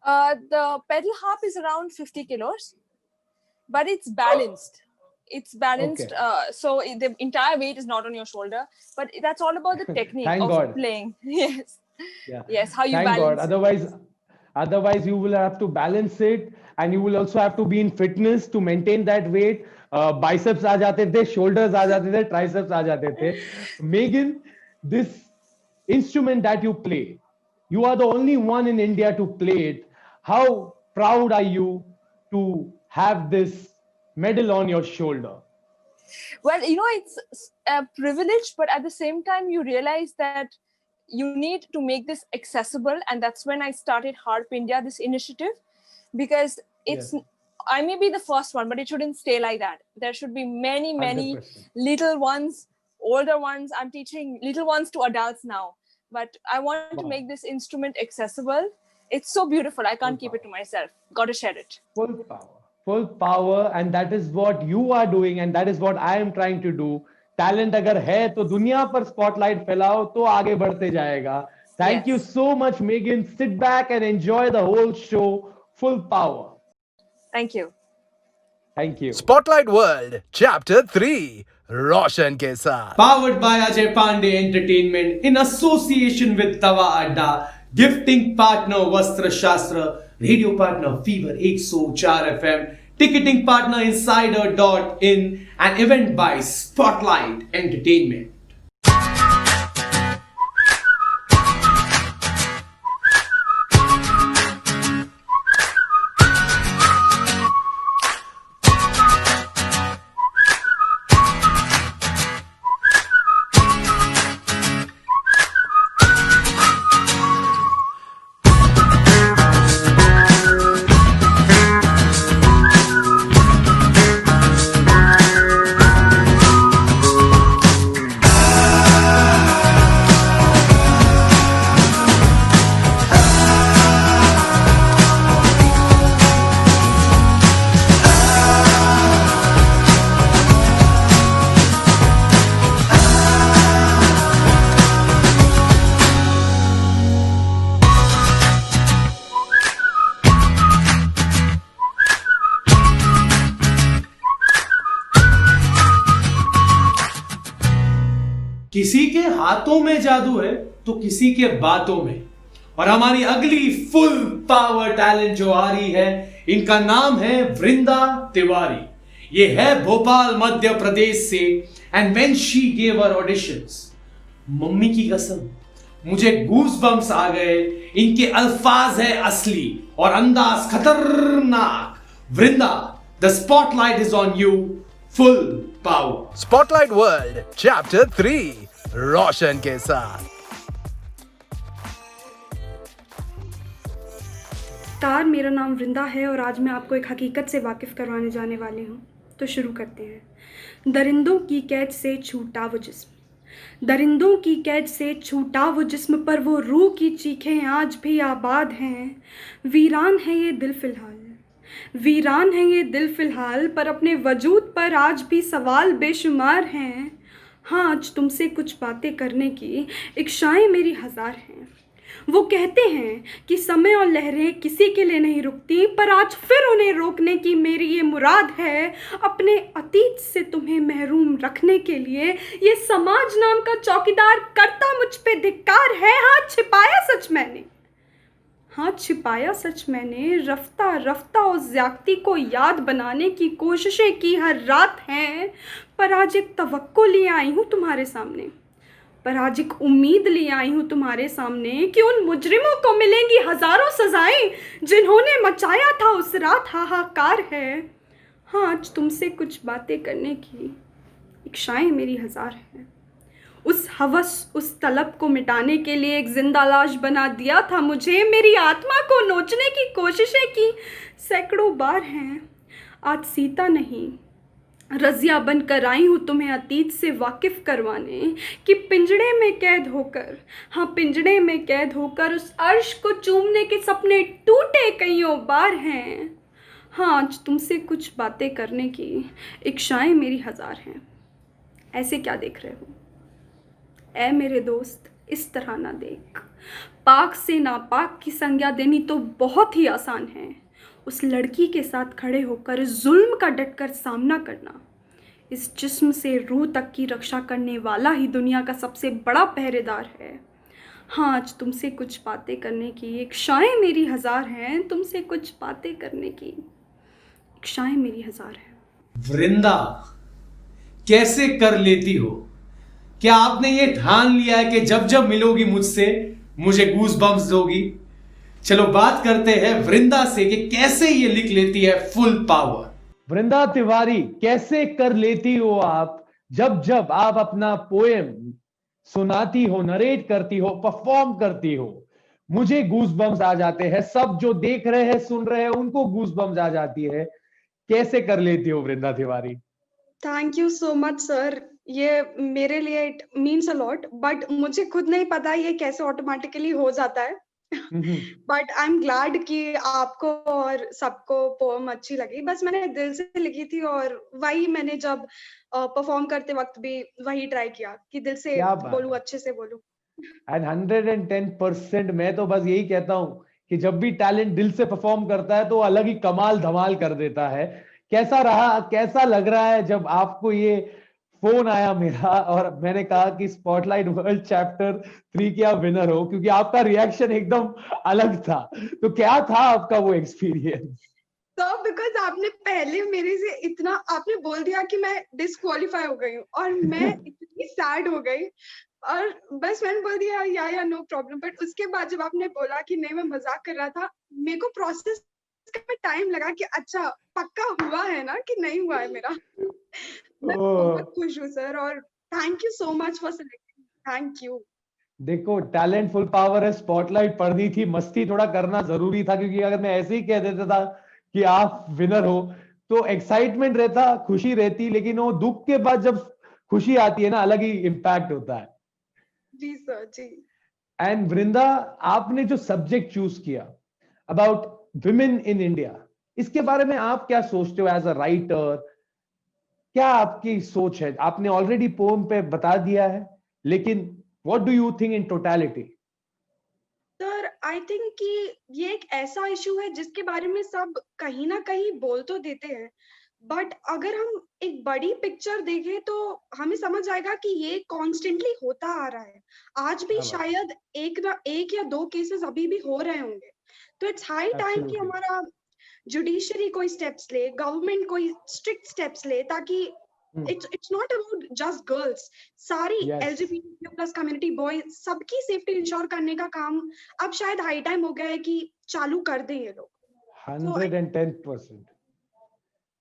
[SPEAKER 9] The pedal harp is around 50 kilos, but it's balanced. It's balanced. So the entire weight is not on your shoulder, but that's all about the technique of playing. Yes. Yes, how you balance.
[SPEAKER 4] Thank God. Otherwise, you will have to balance it, and you will also have to be in fitness to maintain that weight. Biceps aa jate the, shoulders aa jate the, triceps aa jate the. Megan, this instrument that you play, you are the only one in India to play it. How proud are you to have this medal on your shoulder?
[SPEAKER 9] Well, it's a privilege, but at the same time, you realize that you need to make this accessible. And that's when I started Harp India, this initiative, because I may be the first one, but it shouldn't stay like that. There should be many
[SPEAKER 4] 100%.
[SPEAKER 9] Little ones, older ones. I'm teaching little ones to adults now, but I want to make this instrument accessible. It's so beautiful. I can't keep it to myself. Got to share it.
[SPEAKER 4] Full power. And that is what you are doing. And that is what I am trying to do. Talent अगर है तो दुनिया पर spotlight फैलाओ तो आगे बढ़ते जाएगा. Thank you so much, Megan. Sit back and enjoy the whole show. Full power.
[SPEAKER 9] Thank you.
[SPEAKER 2] Thank you. Spotlight World, Chapter 3, Roshan ke saath.
[SPEAKER 3] Powered by Ajay Pandey Entertainment in association with Tawa Adda, gifting partner Vastra Shastra, radio partner Fever 104 FM, ticketing partner Insider.in, and event by Spotlight Entertainment. किसी के हाथों में जादू है तो किसी के बातों में। और हमारी अगली फुल पावर टैलेंट जो आ रही है, इनका नाम है वृंदा तिवारी। ये है भोपाल मध्य प्रदेश से। And when she gave her auditions, mummy की कसम, मुझे गूज बम्स आ गए। इनके अल्फाज है असली और अंदाज खतरनाक। Vrinda, the spotlight is on you, full power.
[SPEAKER 2] Spotlight world chapter 3 Roshan के साथ।
[SPEAKER 15] तार, मेरा नाम वृंदा है और आज मैं आपको एक हकीकत से वाकिफ़ करवाने जाने वाली हूँ। तो शुरू करते हैं। दरिंदों की कैद से छूटा वो जिस्म, दरिंदों की कैद से छूटा वो जिस्म, पर वो रूह की चीखें आज भी आबाद हैं। वीरान है ये दिल फ़िलहाल, वीरान है ये दिल फ़िलहाल, पर अपने वजूद पर आज भी सवाल बेशुमार हैं। हाँ, आज तुमसे कुछ बातें करने की इच्छाएं मेरी हज़ार हैं। वो कहते हैं कि समय और लहरें किसी के लिए नहीं रुकती, पर आज फिर उन्हें रोकने की मेरी ये मुराद है। अपने अतीत से तुम्हें महरूम रखने के लिए ये समाज नाम का चौकीदार करता मुझ पे धिक्कार है। हाँ, छिपाया सच मैंने, हाँ छिपाया सच मैंने, रफ्ता रफ्ता उस ज़्यादती को याद बनाने की कोशिशें की हर रात हैं। पर आज एक तवक्को लिए आई हूँ तुम्हारे सामने, पर आज एक उम्मीद लिए आई हूँ तुम्हारे सामने कि उन मुजरिमों को मिलेंगी हज़ारों सज़ाएं जिन्होंने मचाया था उस रात हाहाकार है। हाँ, आज तुमसे कुछ बातें करने की इच्छाएं मेरी हज़ार हैं। उस हवस, उस तलब को मिटाने के लिए एक जिंदा लाश बना दिया था मुझे। मेरी आत्मा को नोचने की कोशिशें की सैकड़ों बार हैं। आज सीता नहीं, रज़िया बनकर आई हूँ तुम्हें अतीत से वाकिफ़ करवाने कि पिंजड़े में कैद होकर, हाँ पिंजड़े में कैद होकर उस अर्श को चूमने के सपने टूटे कईयों बार हैं। हाँ, आज तुमसे कुछ बातें करने की इच्छाएं मेरी हज़ार हैं। ऐसे क्या देख रहे हो ऐ मेरे दोस्त, इस तरह ना देख। पाक से नापाक की संज्ञा देनी तो बहुत ही आसान है। उस लड़की के साथ खड़े होकर इस जुल्म का डटकर सामना करना, इस जिस्म से रूह तक की रक्षा करने वाला ही दुनिया का सबसे बड़ा पहरेदार है। हाँ, आज तुमसे कुछ बातें करने की इच्छाएं मेरी हज़ार हैं। तुमसे कुछ बातें करने की इच्छाएं मेरी हज़ार हैं।
[SPEAKER 3] वृंदा, कैसे कर लेती हो? क्या आपने ये ठान लिया है कि जब जब मिलोगी मुझसे मुझे गूज बम्स दोगी? चलो बात करते हैं वृंदा से कि कैसे ये लिख लेती है फुल पावर।
[SPEAKER 4] वृंदा तिवारी, कैसे कर लेती हो आप जब जब आप अपना पोएम सुनाती हो, नरेट करती हो, परफॉर्म करती हो? मुझे गूज बम्स आ जाते हैं, सब जो देख रहे हैं सुन रहे हैं उनको गूज बम्स आ जाती है। कैसे कर लेती हो Vrinda Tiwari?
[SPEAKER 15] Thank you so much sir, ये मेरे लिए it means a lot, but मुझे खुद नहीं पता ये कैसे ऑटोमेटिकली हो जाता है। बट आई एम ग्लैड कि आपको और सबको पोएम अच्छी लगी। बस मैंने दिल से लिखी थी और वही मैंने जब परफॉर्म करते वक्त भी वही ट्राई किया कि दिल से बोलूं, अच्छे से बोलूं।
[SPEAKER 4] एंड 110% मैं तो बस यही कहता हूं कि जब भी टैलेंट दिल से परफॉर्म करता है तो अलग ही कमाल धमाल कर देता है। कैसा रहा, कैसा लग रहा है जब आपको ये फोन आया मेरा और मैंने कहा कि स्पॉटलाइट वर्ल्ड चैप्टर 3 के आप विनर हो? क्योंकि आपका रिएक्शन एकदम अलग था, तो क्या था आपका वो एक्सपीरियंस?
[SPEAKER 15] तो बिकॉज आपने पहले मेरे से इतना आपने बोल दिया कि मैं डिस्क्वालीफाई हो गई हूँ और मैं इतनी सैड हो गई और बस मैंने बोल दिया या नो प्रॉब्लम। बट उसके बाद जब आपने बोला कि नहीं मैं मजाक कर रहा था, मेरे को प्रोसेस में टाइम लगा कि अच्छा पक्का हुआ है ना कि नहीं हुआ है मेरा। मैं बहुत खुश हूँ सर और thank you so much for selecting. Thank you.
[SPEAKER 4] देखो, टैलेंट फुल पावर है, स्पॉटलाइट पढ़नी थी, मस्ती थोड़ा करना जरूरी था, क्योंकि अगर मैं ऐसे ही कह देता था कि आप विनर हो तो एक्साइटमेंट रहता, खुशी रहती, लेकिन वो दुख के बाद जब खुशी आती है ना, अलग ही इम्पैक्ट होता है।
[SPEAKER 15] जी सर, जी।
[SPEAKER 4] एंड वृंदा, आपने जो सब्जेक्ट चूज किया अबाउट विमेन इन इंडिया, इसके बारे में आप क्या सोचते हो एज अ राइटर? क्या आपकी सोच है? आपने ऑलरेडी पोएम पे बता दिया है, लेकिन what do you think in totality?
[SPEAKER 15] Sir, I think कि ये एक ऐसा इशू है जिसके बारे में सब कहीं ना कहीं बोल तो देते हैं, बट अगर हम एक बड़ी पिक्चर देखें तो हमें समझ आएगा कि ये कॉन्स्टेंटली होता आ रहा है। आज भी शायद एक या दो केसेस अभी भी हो रहे होंगे। तो इट्स हाई टाइम कि हमारा जुडिशरी कोई स्टेप्स ले, गवर्नमेंट कोई स्ट्रिक्ट स्टेप्स ले, ताकि it's not about just girls. सारी LGBTQ+ कम्युनिटी बॉय सबकी सेफ्टी इंश्योर करने का काम अब शायद हाई टाइम हो गया है कि चालू कर दें ये लोग.
[SPEAKER 4] 110%.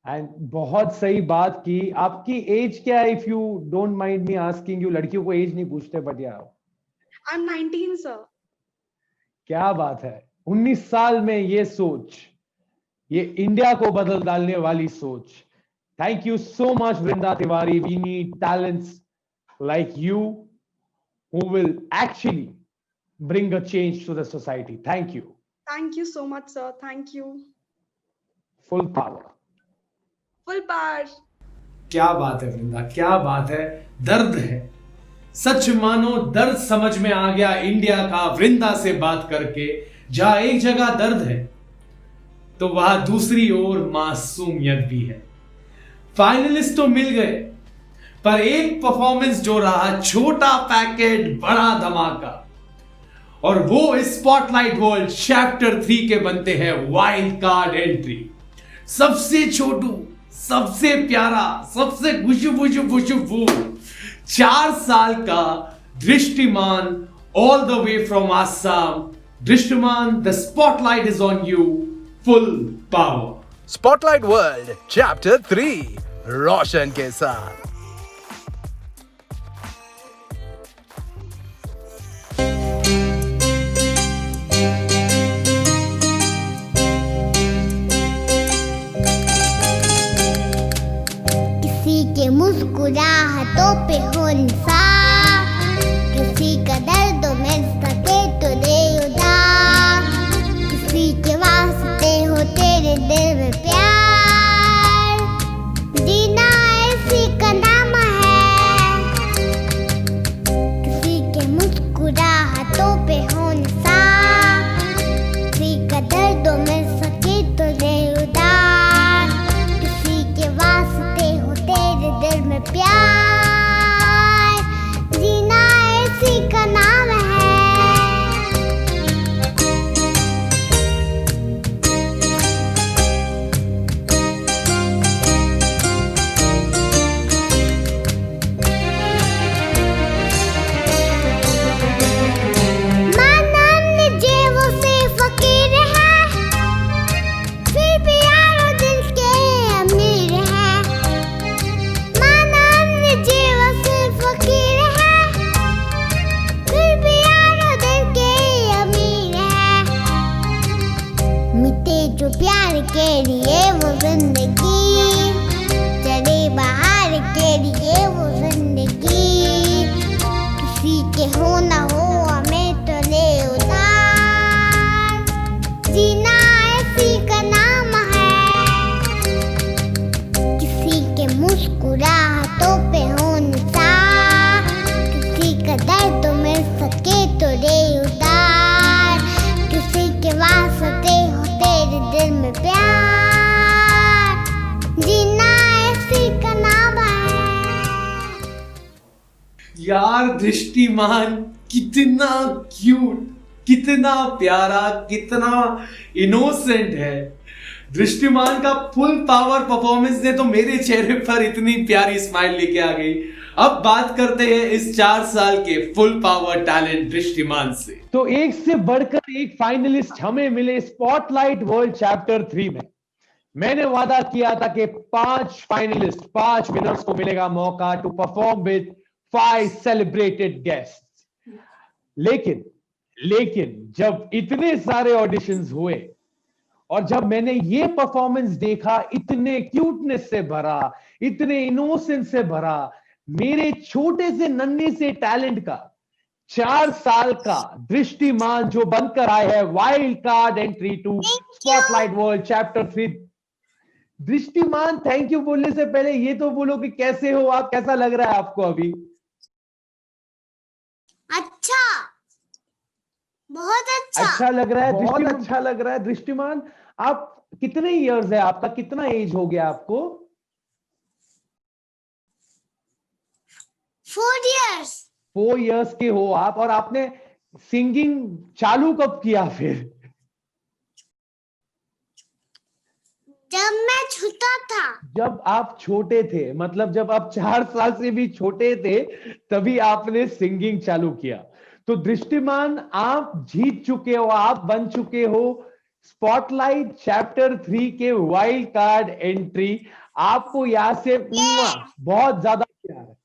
[SPEAKER 4] एंड बहुत सही बात की. आपकी एज क्या है, if you don't mind me asking you? लड़कियों को एज नहीं पूछते, बट यार
[SPEAKER 15] आई एम 19 सर.
[SPEAKER 4] क्या बात है. 19 साल में ये सोच, ये इंडिया को बदल डालने वाली सोच. Thank you so much Vrinda Tiwari. We need talents like you who will actually bring a change to the society. Thank you.
[SPEAKER 15] Thank you so much sir. Thank you.
[SPEAKER 4] Full power.
[SPEAKER 15] Full power.
[SPEAKER 3] क्या बात है वृंदा, क्या बात है. दर्द है, सच मानो दर्द समझ में आ गया इंडिया का वृंदा से बात करके. जहां एक जगह दर्द है तो वहां दूसरी ओर मासूमियत भी है. फाइनलिस्ट तो मिल गए, पर एक परफॉर्मेंस जो रहा छोटा पैकेट बड़ा धमाका, और वो इस स्पॉटलाइट वर्ल्ड चैप्टर 3 के बनते हैं वाइल्ड कार्ड एंट्री. सबसे छोटू, सबसे प्यारा, सबसे खुशबू 4 साल का Drishtiman, all the way from Assam. Drishtiman, the spotlight is on you. Full power.
[SPEAKER 2] Spotlight world chapter 3 Roshan के साथ.
[SPEAKER 16] मुस्कुराहटों पे हो निसार, किसी का दर्द मिल सके तो दे उधार, किसी के वास्ते हो तेरे दिल में प्यार, जीना इसी का नाम है. किसी के मुस्कुराहटों पे हो निसार, किसी का दर्द मिल सके तो दे उधार, किसी के वास्ते हो तेरे दिल में प्यार, जीना इसी का नाम है. मानन जेबों से फकीर है, फिर भी यारों दिल के अमीर है. मानन जेबों से फकीर है, फिर भी यारों दिल के अमीर है. मिटे जो प्यार के लिए वो जिंदगी, चढ़े बाहर के लिए वो जिंदगी, किसी के हो ना हो हमें तो ले उधार, जीना इसी का नाम है. किसी के मुस्कुराहटों पे हो निसार, किसी का दर्द मिल सके तो दे उधार, किसी के वास्ते हो तेरे दिल में प्यार, जीना इसी का नाम है.
[SPEAKER 3] यार दृष्टिमान कितना क्यूट, कितना प्यारा, कितना इनोसेंट है. दृष्टिमान का फुल पावर परफॉर्मेंस ने तो मेरे चेहरे पर इतनी प्यारी स्माइल लेके आ गई. अब बात करते हैं इस 4 साल के फुल पावर टैलेंट दृष्टिमान से.
[SPEAKER 4] तो एक से बढ़कर एक फाइनलिस्ट हमें मिले स्पॉटलाइट वर्ल्ड चैप्टर 3 में. मैंने वादा किया था कि 5 फाइनलिस्ट, 5 विनर्स को मिलेगा मौका to perform with 5 celebrated guests. लेकिन जब इतने सारे ऑडिशंस हुए और जब मैंने ये परफॉर्मेंस देखा, इतने क्यूटनेस से भरा, इतने इनोसेंस से भरा, मेरे छोटे से नन्हे से टैलेंट का 4 साल का दृष्टिमान जो बनकर आए हैं wild card entry to spotlight world chapter 3. Drishtiman, thank you बोलने से पहले ये तो बोलो कि कैसे हो आप, कैसा लग रहा है आपको अभी?
[SPEAKER 16] अच्छा, बहुत
[SPEAKER 4] अच्छा लग रहा है. बहुत अच्छा लग रहा है. दृष्टिमान, आप कितने इयर्स है आपका, कितना एज हो गया आपको?
[SPEAKER 16] 4 years.
[SPEAKER 4] 4 इयर्स के हो आप, और आपने सिंगिंग चालू कब किया फिर?
[SPEAKER 16] जब मैं छोटा था।
[SPEAKER 4] जब आप छोटे थे, मतलब जब आप 4 साल से भी छोटे थे, तभी आपने सिंगिंग चालू किया। तो दृष्टिमान, आप जीत चुके हो, आप बन चुके हो स्पॉटलाइट चैप्टर 3 के वाइल्ड कार्ड एंट्री। आपको यहाँ से बहुत ज्यादा प्यार है।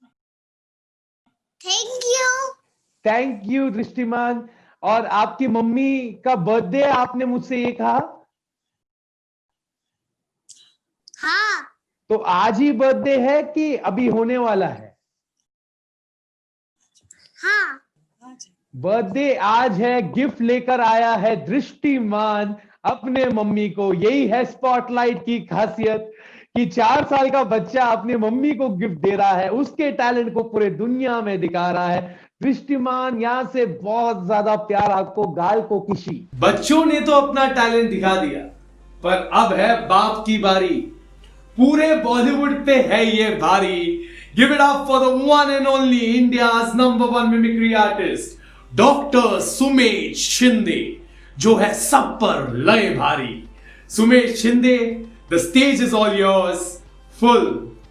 [SPEAKER 4] Thank you Drishtiman. और आपकी मम्मी का बर्थडे आपने मुझसे ये कहा?
[SPEAKER 16] हाँ।
[SPEAKER 4] तो आज ही बर्थडे है कि अभी होने वाला है?
[SPEAKER 16] हाँ।
[SPEAKER 4] बर्थडे आज है, गिफ्ट लेकर आया है दृष्टिमान अपने मम्मी को। यही है स्पॉटलाइट की खासियत कि 4 साल का बच्चा अपनी मम्मी को गिफ्ट दे रहा है, उसके टैलेंट को पूरे दुनिया में दिखा रहा है। दृष्टिमान, यहां से बहुत ज्यादा प्यार आपको, गाल को किसी।
[SPEAKER 3] बच्चों ने तो अपना टैलेंट दिखा दिया, पर अब है बाप की बारी। पूरे बॉलीवुड पे है ये भारी। Give it up for the one and only India's number 1 mimicry artist doctor Sumesh Shinde, जो है सब पर लय भारी। Sumesh Shinde, the stage is all yours, full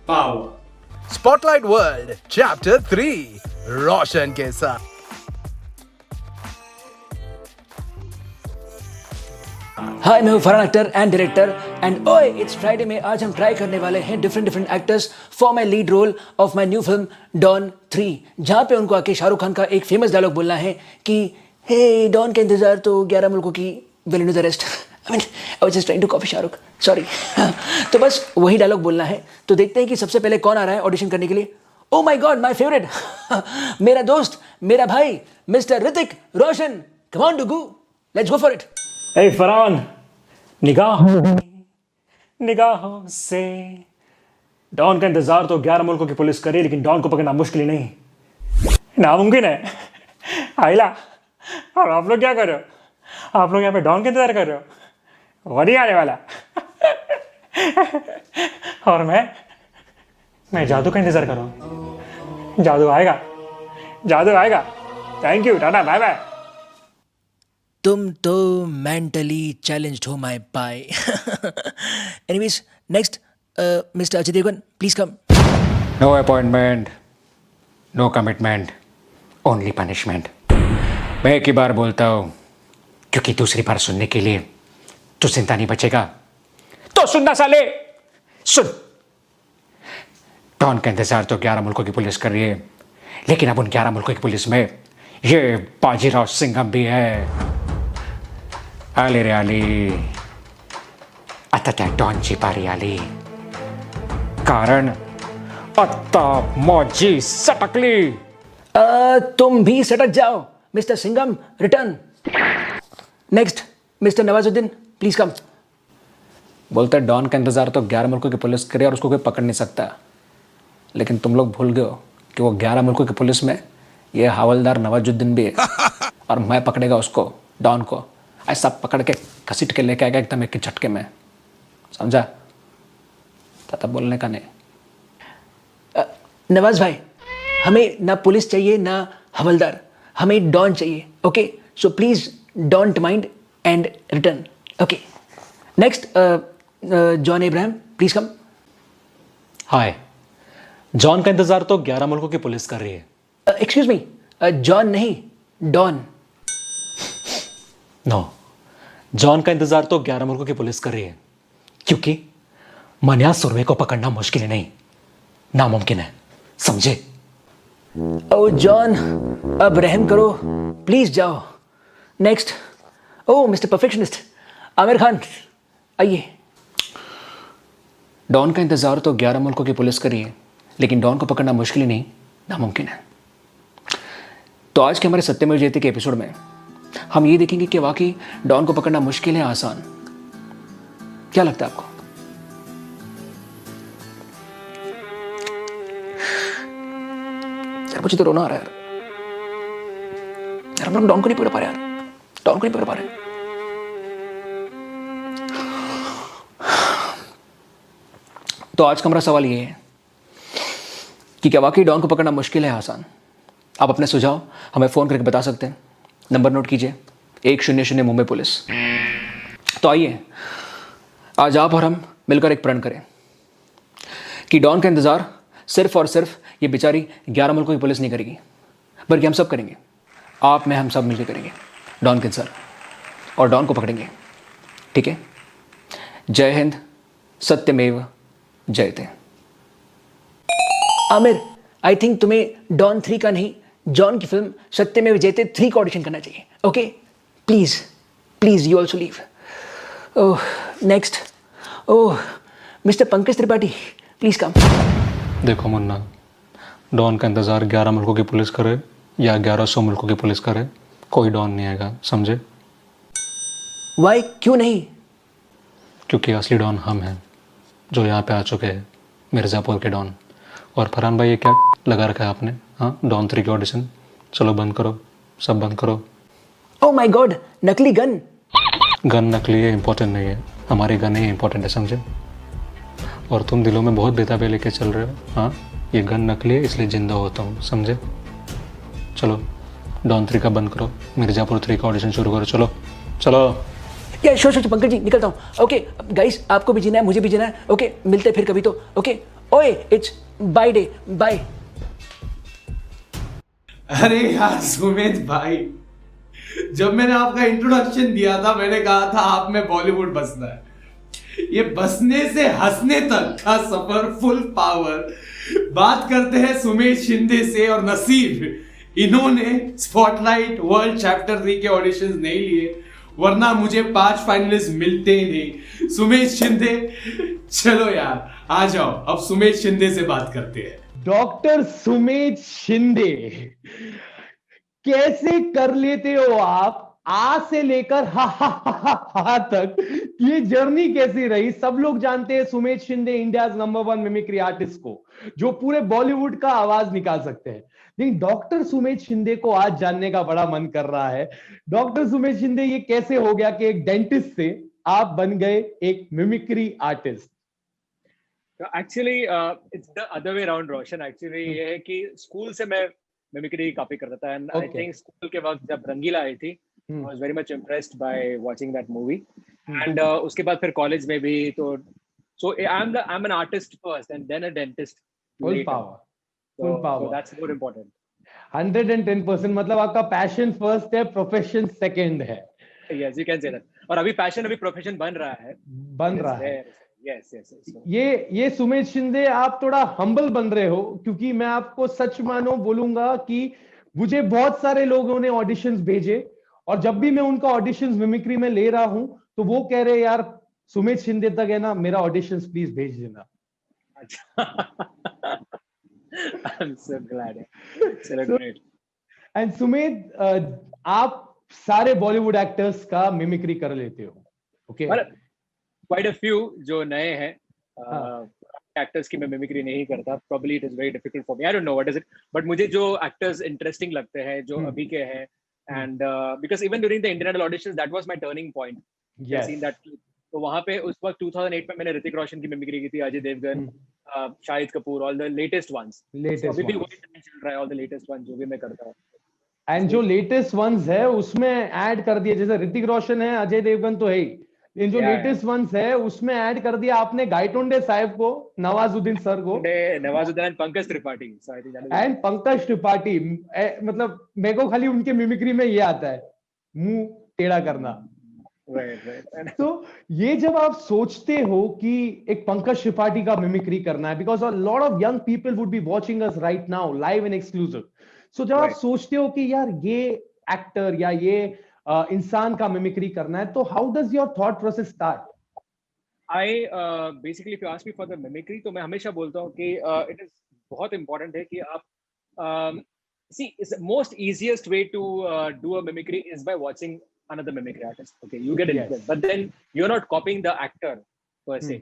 [SPEAKER 3] power.
[SPEAKER 2] Spotlight World Chapter 3 Roshan के साथ।
[SPEAKER 17] हाय, मैं हूँ Farhan Akhtar and director and Oye it's Friday में आज हम ट्राई करने वाले हैं different actors for my lead role of my new film Don 3, जहाँ पे उनको आके शाहरुख खान का एक फेमस डायलॉग बोलना है कि हे डॉन का इंतजार तो 11 मुल्कों की will the rest. I was just trying to copy Shahrukh, sorry. तो बस वही डायलॉग बोलना है। तो देखते हैं कि सबसे पहले कौन आ रहा है ऑडिशन करने के लिए। Oh my god, my favourite, मेरा दोस्त, मेरा भाई, mister Hrithik Roshan. Come on Duggu, let's go for it.
[SPEAKER 6] ए फरहान, निगाहों से डॉन का इंतजार तो 11 मुल्कों की पुलिस करे, लेकिन डॉन को पकड़ना मुश्किल ही नहीं, नामुमकिन है। आइला, और आप लोग क्या कर रहे हो? आप लोग यहाँ पे डॉन का इंतजार कर रहे हो? वो नहीं आने वाला। और मैं जादू का इंतजार कर रहा हूँ। जादू आएगा, जादू आएगा। Thank you, tata, bye bye.
[SPEAKER 17] तुम तो मेंटली चैलेंज्ड हो my boy. Anyways, next mister Ajay Devgan, please come.
[SPEAKER 18] No appointment, no commitment, only punishment. मैं एक ही बार बोलता हूँ, क्योंकि दूसरी बार सुनने के लिए तो जिंदा नहीं बचेगा। तो सुनना साले, सुन। डॉन का इंतजार तो 11 मुल्कों की पुलिस कर रही है, लेकिन अब उन 11 मुल्कों की पुलिस में ये बाजीराव सिंघम भी है। आली रे आली, आता डॉन ची पारी आली, कारण आता मौजी सटकली।
[SPEAKER 17] तुम भी सटक जाओ mister Singham, return. Next mister Nawazuddin, please come.
[SPEAKER 18] बोलते डॉन का इंतजार तो 11 मुल्कों की पुलिस करे और उसको कोई पकड़ नहीं सकता, लेकिन तुम लोग भूल गए हो कि वो 11 मुल्कों की पुलिस में ये हवलदार नवाजुद्दीन भी है, और मैं पकड़ेगा उसको, डॉन को ऐसा पकड़ के घसीट के लेके आएगा एकदम एक झटके में, समझा? तब बोलने का नहीं।
[SPEAKER 17] नवाज भाई, हमें ना पुलिस चाहिए ना हवलदार, हमें डॉन चाहिए। Okay, so please don't mind and return. Okay, next John Ibrahim, please come.
[SPEAKER 6] Hi, John का इंतजार तो 11 मुल्कों की पुलिस कर रही है।
[SPEAKER 17] एक्सक्यूज मी, जॉन नहीं, डॉन।
[SPEAKER 6] नो, जॉन का इंतजार तो 11 मुल्कों की पुलिस कर रही है, क्योंकि मनिया सुरवे को पकड़ना मुश्किल ही नहीं, नामुमकिन है, समझे?
[SPEAKER 17] ओ जॉन, अब रहम करो, प्लीज जाओ। नेक्स्ट, ओ मिस्टर परफेक्शनिस्ट, आमिर खान, आइए।
[SPEAKER 18] डॉन का इंतजार तो 11 मुल्कों की पुलिस कर रही है, लेकिन डॉन को पकड़ना मुश्किल ही नहीं, नामुमकिन है। तो आज के हमारे सत्यमेव जयते के एपिसोड में हम ये देखेंगे कि वाकई डॉन को पकड़ना मुश्किल है, आसान। क्या लगता है आपको? यार मुझे तो रोना आ रहा है यार, हम लोग डॉन को नहीं पकड़ पा रहे यार, डॉन को नहीं पकड़ पा रहे। तो आज का हमारा सवाल ये है कि क्या वाकई डॉन को पकड़ना मुश्किल है, आसान? आप अपने सुझाव हमें फ़ोन करके बता सकते हैं। नंबर नोट कीजिए, 100 मुंबई पुलिस। तो आइए, आज आप और हम
[SPEAKER 17] मिलकर एक प्रण करें कि डॉन का इंतज़ार सिर्फ और सिर्फ ये बेचारी 11 मुल्कों की पुलिस नहीं करेगी, बल्कि हम सब करेंगे। आप, मैं, हम सब मिलकर करेंगे डॉन का इंतज़ार और डॉन को पकड़ेंगे। ठीक है? जय हिंद, सत्यमेव जयते। आमिर, आई थिंक तुम्हें डॉन 3 का नहीं, जॉन की फिल्म सत्यमेव जयते 3 का ऑडिशन करना चाहिए। Okay, please please you also leave. Oh, next. Oh, mister Pankaj Tripathi, please come.
[SPEAKER 18] देखो मुन्ना, डॉन का इंतज़ार 11 मुल्कों की पुलिस करे या 1100 मुल्कों की पुलिस करे, कोई डॉन नहीं आएगा, समझे?
[SPEAKER 17] वाई, क्यों नहीं?
[SPEAKER 18] क्योंकि असली डॉन हम हैं जो यहाँ पे आ चुके हैं, मिर्ज़ापुर के डॉन। और फरहान भाई, ये क्या लगा रखा है आपने? हाँ, डॉन 3 के ऑडिशन। चलो बंद करो, सब बंद करो।
[SPEAKER 17] ओह माय गॉड, नकली गन।
[SPEAKER 18] गन नकली है, इम्पोर्टेंट नहीं है, हमारी गन ही इम्पोर्टेंट है, समझे? और तुम दिलों में बहुत बेताबे लेके चल रहे हो। हाँ, ये गन नकली है इसलिए जिंदा होता हूँ, समझे? चलो डॉन 3 का बंद करो, मिर्ज़ापुर 3 का ऑडिशन शुरू करो। चलो चलो।
[SPEAKER 17] या श्योर पंकज जी, निकलता हूँ। ओके गाइस, आपको भी जीना है, मुझे भी जीना है। ओके, मिलते हैं फिर कभी तो। ओके, ओए, इट्स बाय डे, बाय।
[SPEAKER 3] अरे यार सुमित भाई, जब मैंने आपका इंट्रोडक्शन दिया था, मैंने कहा था आप में बॉलीवुड बसना है। ये बसने से हंसने तक का सफर फुल पावर। बात करते हैं सुमेश शिंदे से, और नसीब इन्होंने स्पॉटलाइट वर्ल्ड चैप्टर 3 के ऑडिशंस नहीं लिए, वरना मुझे 5 फाइनलिस्ट मिलते ही नहीं। सुमेश शिंदे, चलो यार आ जाओ, अब सुमेश शिंदे से बात करते हैं।
[SPEAKER 4] डॉक्टर सुमेश शिंदे, कैसे कर लेते हो आप आ से लेकर हा तक? ये जर्नी कैसी रही? सब लोग जानते हैं Sumesh Shinde India number 1 mimicry artist को, जो पूरे बॉलीवुड का आवाज निकाल सकते हैं। लेकिन डॉक्टर सुमेश शिंदे को आज जानने का बड़ा मन कर रहा है। डॉक्टर सुमेश शिंदे, ये कैसे हो गया कि एक डेंटिस्ट से आप बन गए एक mimicry artist?
[SPEAKER 6] Actually it's the other way around Roshan. Actually ये है कि स्कूल से मैं मिमिक्री काफी करता था, एंड आई थिंक स्कूल के वक्त जब रंगीला आई थी, I was very much impressed by watching that movie. And उसके बाद फिर कॉलेज में भी, तो so I am an artist first and then a dentist.
[SPEAKER 4] Full power, full power,
[SPEAKER 6] that's more important.
[SPEAKER 4] 110%, मतलब आपका पैशन फर्स्ट है, प्रोफेशन सेकंड है।
[SPEAKER 6] Yes, you can say that. और अभी पैशन अभी प्रोफेशन बन रहा है,
[SPEAKER 4] बन रहा है।
[SPEAKER 6] Yes yes.
[SPEAKER 4] ये सुमेश शिंदे, आप थोड़ा हम्बल बन रहे हो, क्योंकि मैं आपको सच मानो बोलूंगा कि मुझे बहुत सारे लोगों ने ऑडिशंस भेजे, और जब भी मैं उनका ऑडिशंस मिमिक्री में ले रहा हूं तो वो कह रहे यार सुमेश शिंदे तक है ना, मेरा ऑडिशंस प्लीज भेज देना।
[SPEAKER 6] I'm so glad. Celebrate.
[SPEAKER 4] And Sumesh, आप सारे बॉलीवुड एक्टर्स का मिमिक्री कर लेते हो? ओके,
[SPEAKER 6] क्वाइट अ फ्यू जो नए हैं एक्टर्स की मैं मिमिक्री नहीं करता। Probably it is very difficult for me. I don't know what is it, but मुझे जो एक्टर्स इंटरेस्टिंग लगते हैं जो अभी के हैं, and because even during the Indian Idol auditions that was my turning point.
[SPEAKER 4] Yes.
[SPEAKER 6] Seen that. तो वहाँ पे उस वक्त 2008 में मैंने ऋतिक रोशन की मिमिक्री की थी, Ajay Devgan, Shahid Kapoor, all the latest ones. अभी भी वही चल रहा है, ऑल द लेटेस्ट वंस जो भी मैं करता हूँ।
[SPEAKER 4] एंड जो लेटेस्ट वंस है उसमें ऐड कर दिया, जैसे ऋतिक रोशन है, अजय देवगन तो है ही, इन जो लेटेस्ट वंस है उसमें ऐड कर दिया आपने गायटोंडे साहब को, नवाजुद्दीन सर को,
[SPEAKER 6] नवाजुद्दीन एंड पंकज त्रिपाठी।
[SPEAKER 4] एंड पंकज त्रिपाठी, मतलब मेरे को खाली उनके मिमिक्री में ये आता है, मुंह टेढ़ा करना।
[SPEAKER 6] Right.
[SPEAKER 4] तो ये जब आप सोचते हो कि एक पंकज त्रिपाठी का मिमिक्री करना है, because a lot of young people would be watching us right now live and exclusive, so जब आप सोचते हो कि यार ये एक्टर या ये इंसान का मिमिक्री करना है, तो how does your thought process start?
[SPEAKER 6] I basically if you ask me for the mimicry, तो मैं हमेशा बोलता हूँ कि इट इज बहुत इंपॉर्टेंट है कि आप see, it's the most easiest way to do a mimicry is by watching another mimicry artist. Okay, you get it, but then you're not copying the actor per se.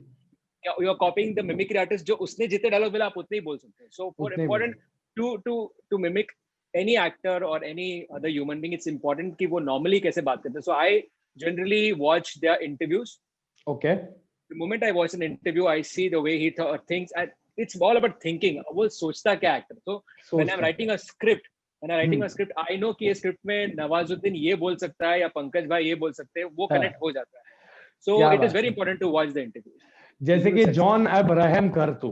[SPEAKER 6] You're copying the mimicry artist जो उसने जितने dialogue बोला आप उतने ही बोल सकते हैं. So for important to mimic any actor or any other human being, it's important कि वो normally कैसे बात करते हैं. So I generally watch their interviews.
[SPEAKER 4] Okay.
[SPEAKER 6] The moment I watch an interview, I see the way he thinks, and it's all about thinking. वो सोचता क्या actor. So when I'm writing a script, I know कि ये script में नवाजुद्दीन ये बोल सकता है या पंकज भाई ये बोल सकते हैं, वो connect हो जाता है. So it is very important to watch the interview.
[SPEAKER 4] जैसे कि जॉन अब रहम कर तू.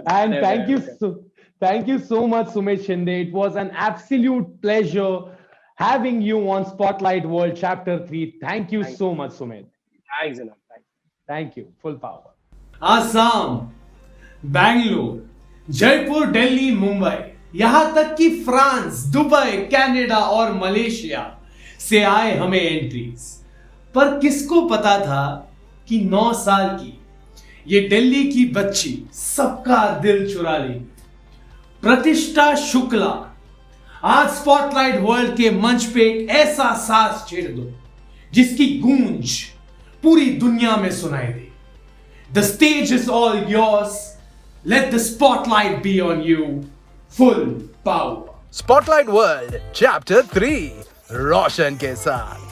[SPEAKER 4] And thank you so much, Sumesh Shinde. It was an absolute pleasure having you on Spotlight World Chapter 3. Thank you so much, Sumit.
[SPEAKER 6] Thanks a lot.
[SPEAKER 4] Thank you. Full power.
[SPEAKER 3] Assam, Bangalore, Jaipur, Delhi, Mumbai, यहां तक कि France, Dubai, Canada और Malaysia से आए हमें entries. पर किसको पता था कि 9 साल की ये दिल्ली की बच्ची सबका दिल चुरा लेगी. प्रतिष्ठा शुक्ला, आज स्पॉटलाइट वर्ल्ड के मंच पे एक ऐसा साज छेड़ दो जिसकी गूंज पूरी दुनिया में सुनाई दे. The stage is all yours. Let the spotlight be on you. Full power.
[SPEAKER 2] Spotlight World Chapter 3 Roshan के साथ.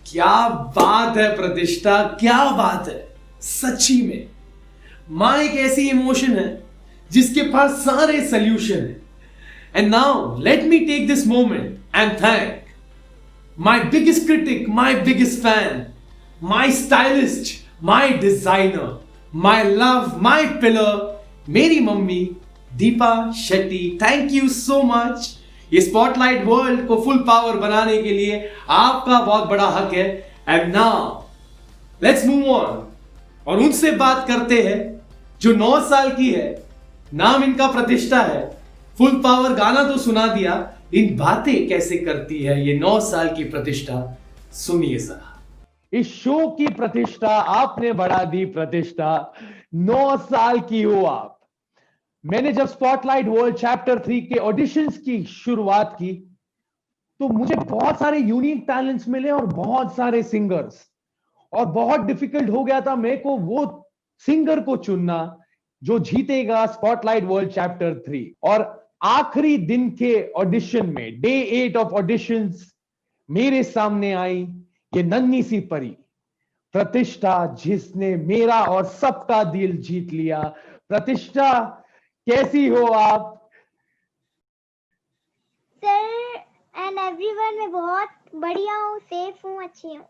[SPEAKER 3] क्या बात है प्रतिष्ठा, क्या बात है. सच्ची में मां एक ऐसी इमोशन है जिसके पास सारे सॉल्यूशन है. And now let me take this moment and thank my biggest critic, my biggest fan, my stylist, my designer, my love, my pillar, मेरी mummy Deepa Shetty, thank you so much. ये स्पॉटलाइट वर्ल्ड को full power बनाने के लिए आपका बहुत बड़ा हक है। And now let's move on और उनसे बात करते हैं जो 9 साल की है, नाम इनका प्रतिष्ठा है। फुल पावर गाना तो सुना दिया, इन बातें कैसे करती है ये 9 साल की प्रतिष्ठा, सुनिए जरा।
[SPEAKER 4] इस शो की प्रतिष्ठा आपने बढ़ा दी, प्रतिष्ठा 9 साल की हो आप। मैंने जब स्पॉटलाइट वर्ल्ड चैप्टर 3 के ऑडिशंस की शुरुआत की तो मुझे बहुत सारे यूनिक टैलेंट्स मिले और बहुत सारे सिंगर्स, और बहुत डिफिकल्ट हो गया था मेरे को वो सिंगर को चुनना जो जीतेगा स्पॉटलाइट वर्ल्ड चैप्टर 3। और आखिरी दिन के ऑडिशन में, डे 8 ऑफ ऑडिशंस, मेरे सामने आई ये नन्ही सी परी प्रतिष्ठा, जिसने मेरा और सबका दिल जीत लिया। प्रतिष्ठा, कैसी हो आप?
[SPEAKER 16] सर एंड एवरीवन, मैं बहुत बढ़िया हूँ, सेफ हूँ, अच्छी हूँ।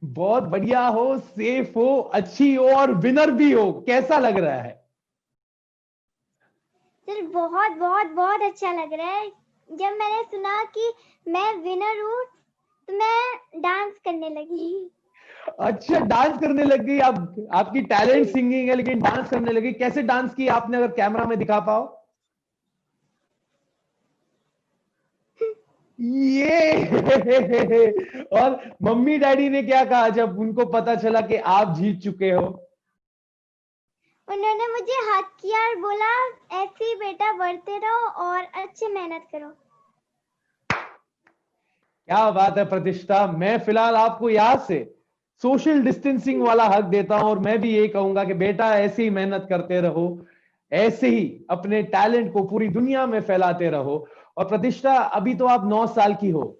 [SPEAKER 4] बहुत बढ़िया हो, सेफ हो, अच्छी हो और विनर भी हो। कैसा लग रहा है?
[SPEAKER 16] सर बहुत बहुत बहुत अच्छा लग रहा है। जब मैंने सुना कि मैं विनर हूँ तो मैं डांस करने लगी।
[SPEAKER 4] अच्छा, डांस करने लग गई आप? आपकी टैलेंट सिंगिंग है लेकिन डांस करने लगी। कैसे डांस की आपने, अगर कैमरा में दिखा पाओ? ये और मम्मी डैडी ने क्या कहा जब उनको पता चला कि आप जीत चुके हो?
[SPEAKER 16] उन्होंने मुझे हक किया और बोला ऐसे ही बेटा बढ़ते रहो और अच्छे मेहनत करो।
[SPEAKER 4] क्या बात है प्रतिष्ठा। मैं फिलहाल आपको यहाँ से सोशल डिस्टेंसिंग वाला हक देता हूं और मैं भी यही कहूंगा कि बेटा ऐसे ही मेहनत करते रहो, ऐसे ही अपने टैलेंट को पूरी दुनिया में फैलाते रहो। और प्रतिष्ठा, अभी तो आप 9 साल की हो।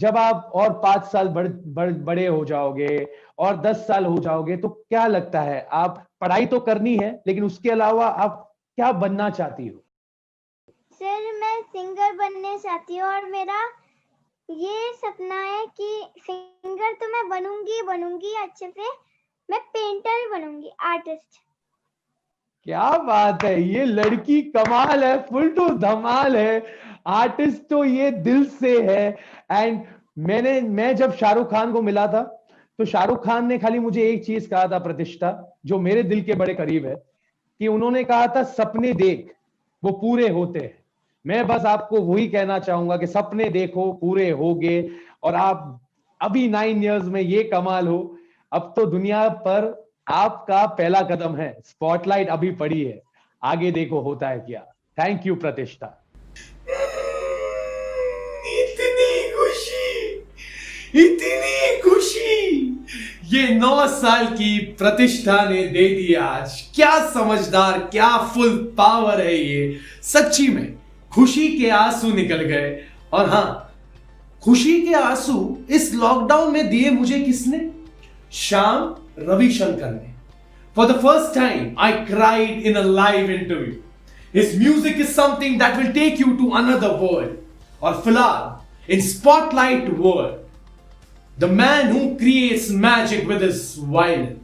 [SPEAKER 4] जब आप और 5 साल बड़े हो जाओगे और 10 साल हो जाओगे तो क्या लगता है, आप पढ़ाई तो करनी है लेकिन उसके अलावा आप क्या बनना चाहती हो?
[SPEAKER 16] सर मैं सिंगर बनने चाहती हूँ और मेरा ये सपना है कि सिंगर तो मैं बनूंगी अच्छे से, मैं पेंटर भी बनूंगी, आर्टिस्ट।
[SPEAKER 4] क्या बात है, ये लड़की कमाल है, फुल टू धमाल है। आर्टिस्ट तो ये दिल से है। एंड मैं जब शाहरुख खान को मिला था तो शाहरुख खान ने खाली मुझे एक चीज कहा था प्रतिष्ठा, जो मेरे दिल के बड़े करीब है, कि उन्होंने कहा था सपने देख वो पूरे होते हैं। मैं बस आपको वही कहना चाहूंगा कि सपने देखो, पूरे होगे। और आप अभी 9 इयर्स में ये कमाल हो, अब तो दुनिया पर आपका पहला कदम है। स्पॉटलाइट अभी पड़ी है, आगे देखो होता है क्या। थैंक यू प्रतिष्ठा।
[SPEAKER 3] इतनी खुशी ये 9 साल की प्रतिष्ठा ने दे दी आज। क्या समझदार, क्या फुल पावर है ये। सच्ची में खुशी के आंसू निकल गए। और हाँ, खुशी के आंसू इस लॉकडाउन में दिए मुझे किसने? श्याम रविशंकर ने। For the first time, I cried in a live interview. His music is something that will take you to another world. और फिलहाल in Spotlight World, the man who creates magic with his violin,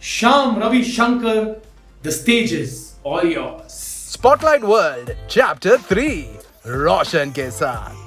[SPEAKER 3] Shyam Ravi Shankar, the stage is all yours.
[SPEAKER 2] Spotlight World Chapter 3 Roshan के साथ।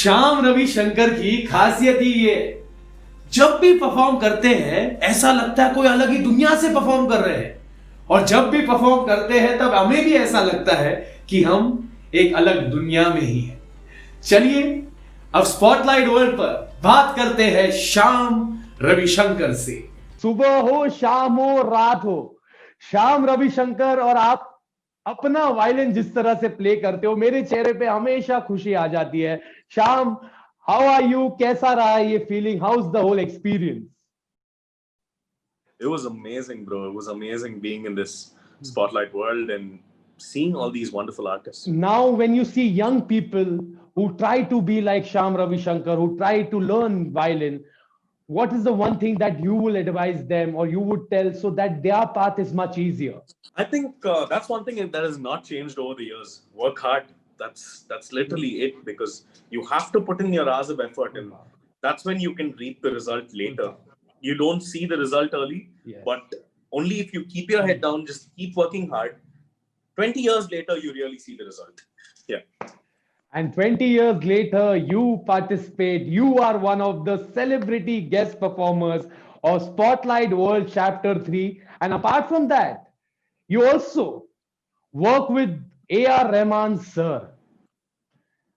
[SPEAKER 3] श्याम रविशंकर की खासियत ही ये, जब भी perform करते हैं ऐसा लगता है कोई अलग ही दुनिया से परफॉर्म कर रहे हैं, और जब भी परफॉर्म करते हैं तब हमें भी ऐसा लगता है कि हम एक अलग दुनिया में ही हैं। चलिए अब स्पॉटलाइट वर्ल्ड पर बात करते हैं श्याम रविशंकर से।
[SPEAKER 4] सुबह हो, शाम हो, रात हो, श्याम रविशंकर और आप अपना वायलिन जिस तरह से प्ले करते हो, मेरे चेहरे पे हमेशा खुशी आ जाती है। Shyam, how are you? कैसा रहा ये feeling? How is the whole experience?
[SPEAKER 7] It was amazing, bro. It was amazing being in this spotlight world and seeing all these wonderful artists.
[SPEAKER 4] Now, when you see young people who try to be like Shyam Ravi Shankar, who try to learn violin, what is the one thing that you will advise them or you would tell so that their path is much easier?
[SPEAKER 7] I think that's one thing that has not changed over the years. Work hard. That's literally it, because you have to put in your hours of effort, and that's when you can reap the result later. You don't see the result early, but only if you keep your head down, just keep working hard. 20 years later, you really see the result. Yeah.
[SPEAKER 4] And 20 years later, you participate. You are one of the celebrity guest performers of Spotlight World Chapter 3. And apart from that, you also work with A.R. Rahman sir.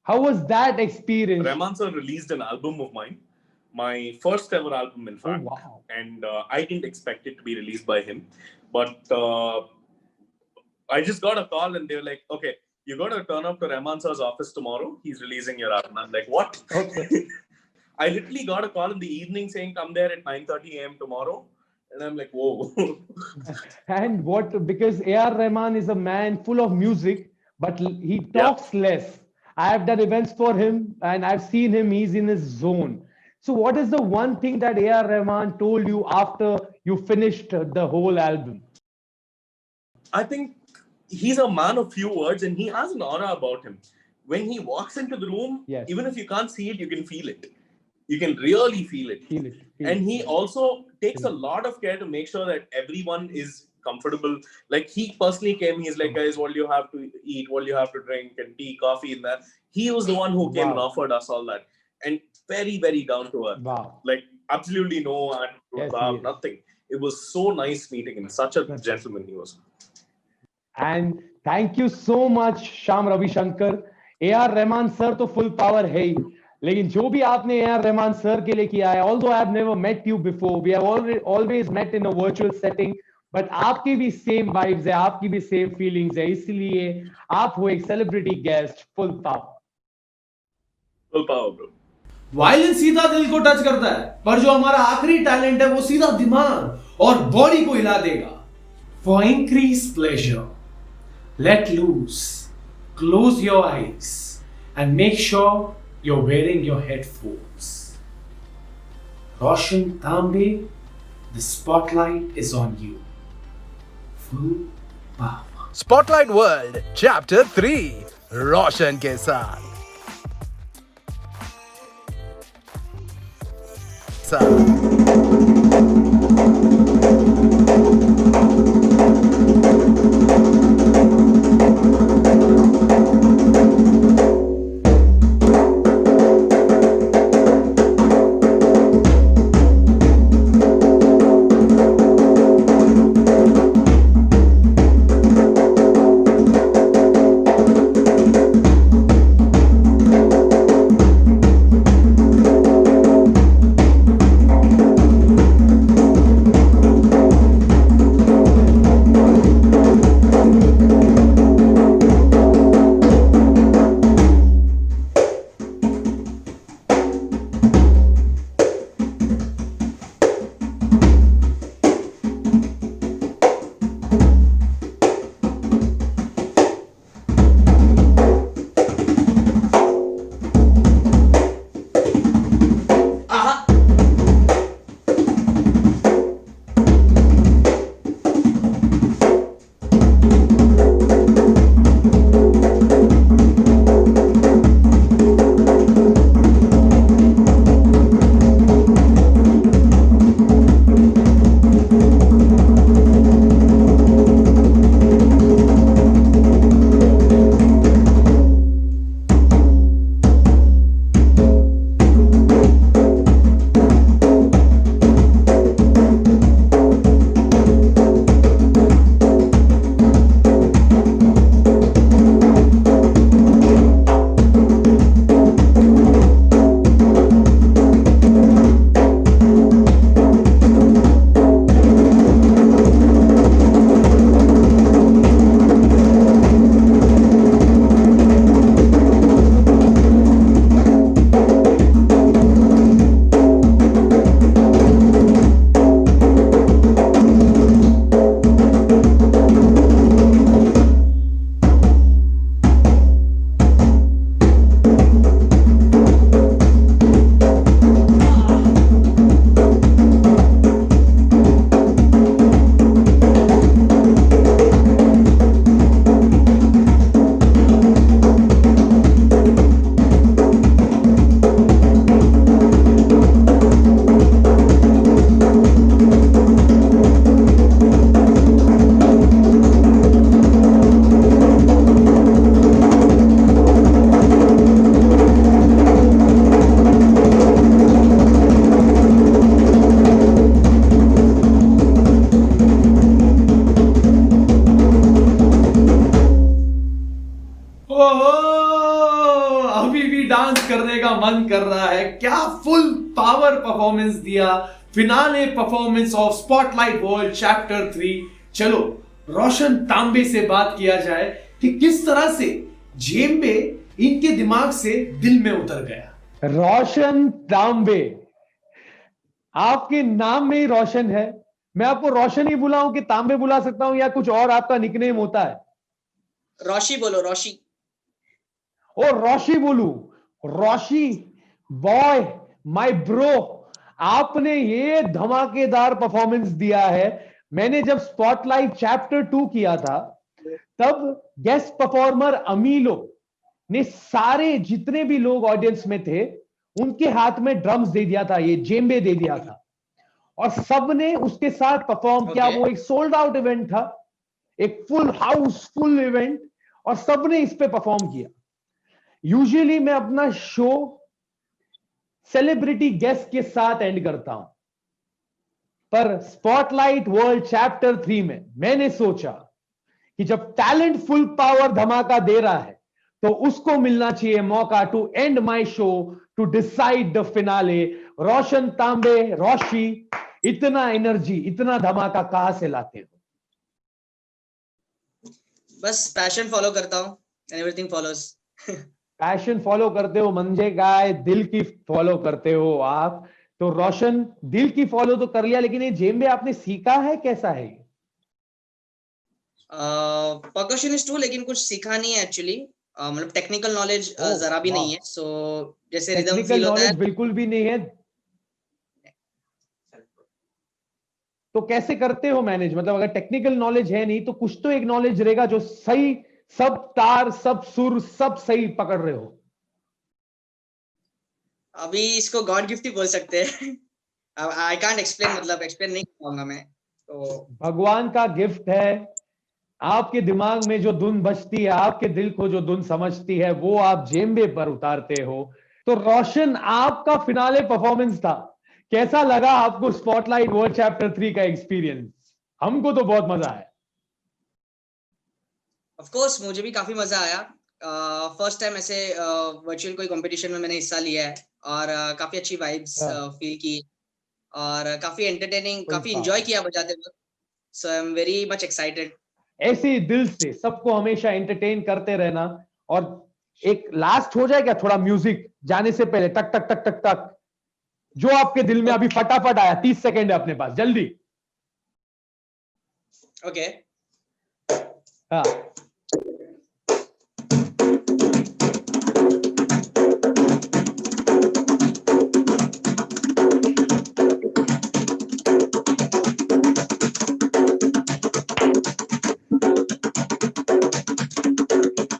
[SPEAKER 4] How was that experience?
[SPEAKER 7] Rahman sir released an album of mine. My first ever album, in fact.
[SPEAKER 4] Oh, wow.
[SPEAKER 7] And I didn't expect it to be released by him. But I just got a call and they were like, okay, you got to turn up to Rahman sir's office tomorrow. He's releasing your album. I'm like, what?
[SPEAKER 4] Okay.
[SPEAKER 7] I literally got a call in the evening saying, come there at 9:30 a.m. tomorrow. And I'm like, whoa.
[SPEAKER 4] And what, because A.R. Rahman is a man full of music, but he talks less. I have done events for him and I've seen him, he's in his zone. So what is the one thing that A.R. Rahman told you after you finished the whole album?
[SPEAKER 7] I think he's a man of few words and he has an aura about him. When he walks into the room, even if you can't see it, you can feel it. You can really feel it. And he also takes a lot of care to make sure that everyone is comfortable. Like he personally came, he's like, guys, what do you have to eat? What do you have to drink? And tea, coffee, and that. He was the one who came and offered us all that. And very, very down to earth.
[SPEAKER 4] Wow.
[SPEAKER 7] Like absolutely no nothing. It was so nice meeting him. Such a gentleman he was.
[SPEAKER 4] And thank you so much, Shyam Ravi Shankar. A.R. Rahman sir तो full power है ही, लेकिन जो भी आपने A.R. Rahman sir के लिए किया है, although I have never met you before, we have always met in a virtual setting, but आपकी भी same vibes है, आपकी भी same feelings है, इसलिए आप हो एक celebrity guest, full power.
[SPEAKER 7] Full power, bro.
[SPEAKER 3] Violin सीधा दिल को टच करता है, पर जो हमारा आखिरी टैलेंट है वो सीधा दिमाग और बॉडी को हिला देगा. For increased pleasure, let loose, close your eyes and make sure you're wearing your headphones. Roshan Tambe, the spotlight is on you. Full power.
[SPEAKER 2] Spotlight World Chapter 3 Roshan के साथ
[SPEAKER 3] डांस करने का मन कर रहा है। क्या फुल पावर परफॉर्मेंस दिया, finale performance of spotlight world chapter 3। चलो रोशन तांबे से बात किया जाए कि किस तरह से जेम्बे इनके दिमाग से दिल में उतर गया।
[SPEAKER 4] रोशन तांबे, आपके नाम में ही रोशन है। मैं आपको रोशन ही बुलाऊं कि तांबे बुला सकता हूं, या कुछ और आपका निकनेम होता है?
[SPEAKER 19] रोशी बोलो, रोशी।
[SPEAKER 4] ओ रोशी बोलू? रोशी बॉय, माय ब्रो, आपने ये धमाकेदार परफॉर्मेंस दिया है। मैंने जब स्पॉटलाइट चैप्टर 2 किया था तब गेस्ट परफॉर्मर अमीलो ने सारे जितने भी लोग ऑडियंस में थे उनके हाथ में ड्रम्स दे दिया था, ये जेम्बे दे दिया था, और सबने उसके साथ परफॉर्म किया। वो एक सोल्ड आउट इवेंट था, एक फुल हाउस फुल इवेंट, और सबने इस पे परफॉर्म किया। यूजुअली मैं अपना शो सेलिब्रिटी गेस्ट के साथ एंड करता हूं, पर स्पॉटलाइट वर्ल्ड चैप्टर 3 में मैंने सोचा कि जब टैलेंट फुल पावर धमाका दे रहा है तो उसको मिलना चाहिए मौका to end my show, to decide the finale. Roshan Tambe, Roshi, इतना एनर्जी, इतना धमाका कहां से लाते हो?
[SPEAKER 19] बस पैशन फॉलो करता हूं and everything follows.
[SPEAKER 4] Passion follow करते हो म्हणजे काय? दिल की फॉलो करते हो आप। तो रोशन दिल की फॉलो तो कर लिया, लेकिन ये जेम्बे आपने सीखा है, कैसा है?
[SPEAKER 19] परकशनिस्ट हूँ लेकिन कुछ सीखा नहीं है एक्चुअली। मतलब टेक्निकल नॉलेज जरा भी नहीं है। सो जैसे रिदम फील होता है
[SPEAKER 4] बिल्कुल भी नहीं है, तो कैसे करते हो मैनेज? मतलब अगर टेक्निकल नॉलेज है नहीं तो कुछ तो एक नॉलेज रहेगा जो सही, सब तार, सब सुर, सब सही पकड़ रहे हो।
[SPEAKER 19] अभी इसको गॉड गिफ्ट ही बोल सकते हैं। आई कांट एक्सप्लेन, मतलब एक्सप्लेन नहीं कर पाऊंगा मैं। तो
[SPEAKER 4] भगवान का गिफ्ट है। आपके दिमाग में जो धुन बजती है, आपके दिल को जो धुन समझती है, वो आप जेम्बे पर उतारते हो। तो रोशन, आपका फिनाले परफॉर्मेंस था, कैसा लगा आपको स्पॉटलाइट वर्ल्ड चैप्टर 3 का एक्सपीरियंस? हमको तो बहुत मजा आया।
[SPEAKER 19] ऑफ कोर्स मुझे भी काफी मजा आया। फर्स्ट टाइम ऐसे वर्चुअल कोई कंपटीशन में मैंने हिस्सा लिया है, और काफी अच्छी वाइब्स फील की, और काफी एंटरटेनिंग, काफी एंजॉय किया बजाते वक्त। So I am very much excited.
[SPEAKER 4] ऐसे ही दिल से सबको हमेशा एंटरटेन करते रहना। और एक लास्ट हो जाए क्या थोड़ा म्यूजिक जाने से पहले? टक टक टक टक टक, जो आपके दिल में अभी फटाफट आया। 30 सेकेंड है अपने पास, जल्दी।
[SPEAKER 19] ओके।
[SPEAKER 4] हाँ,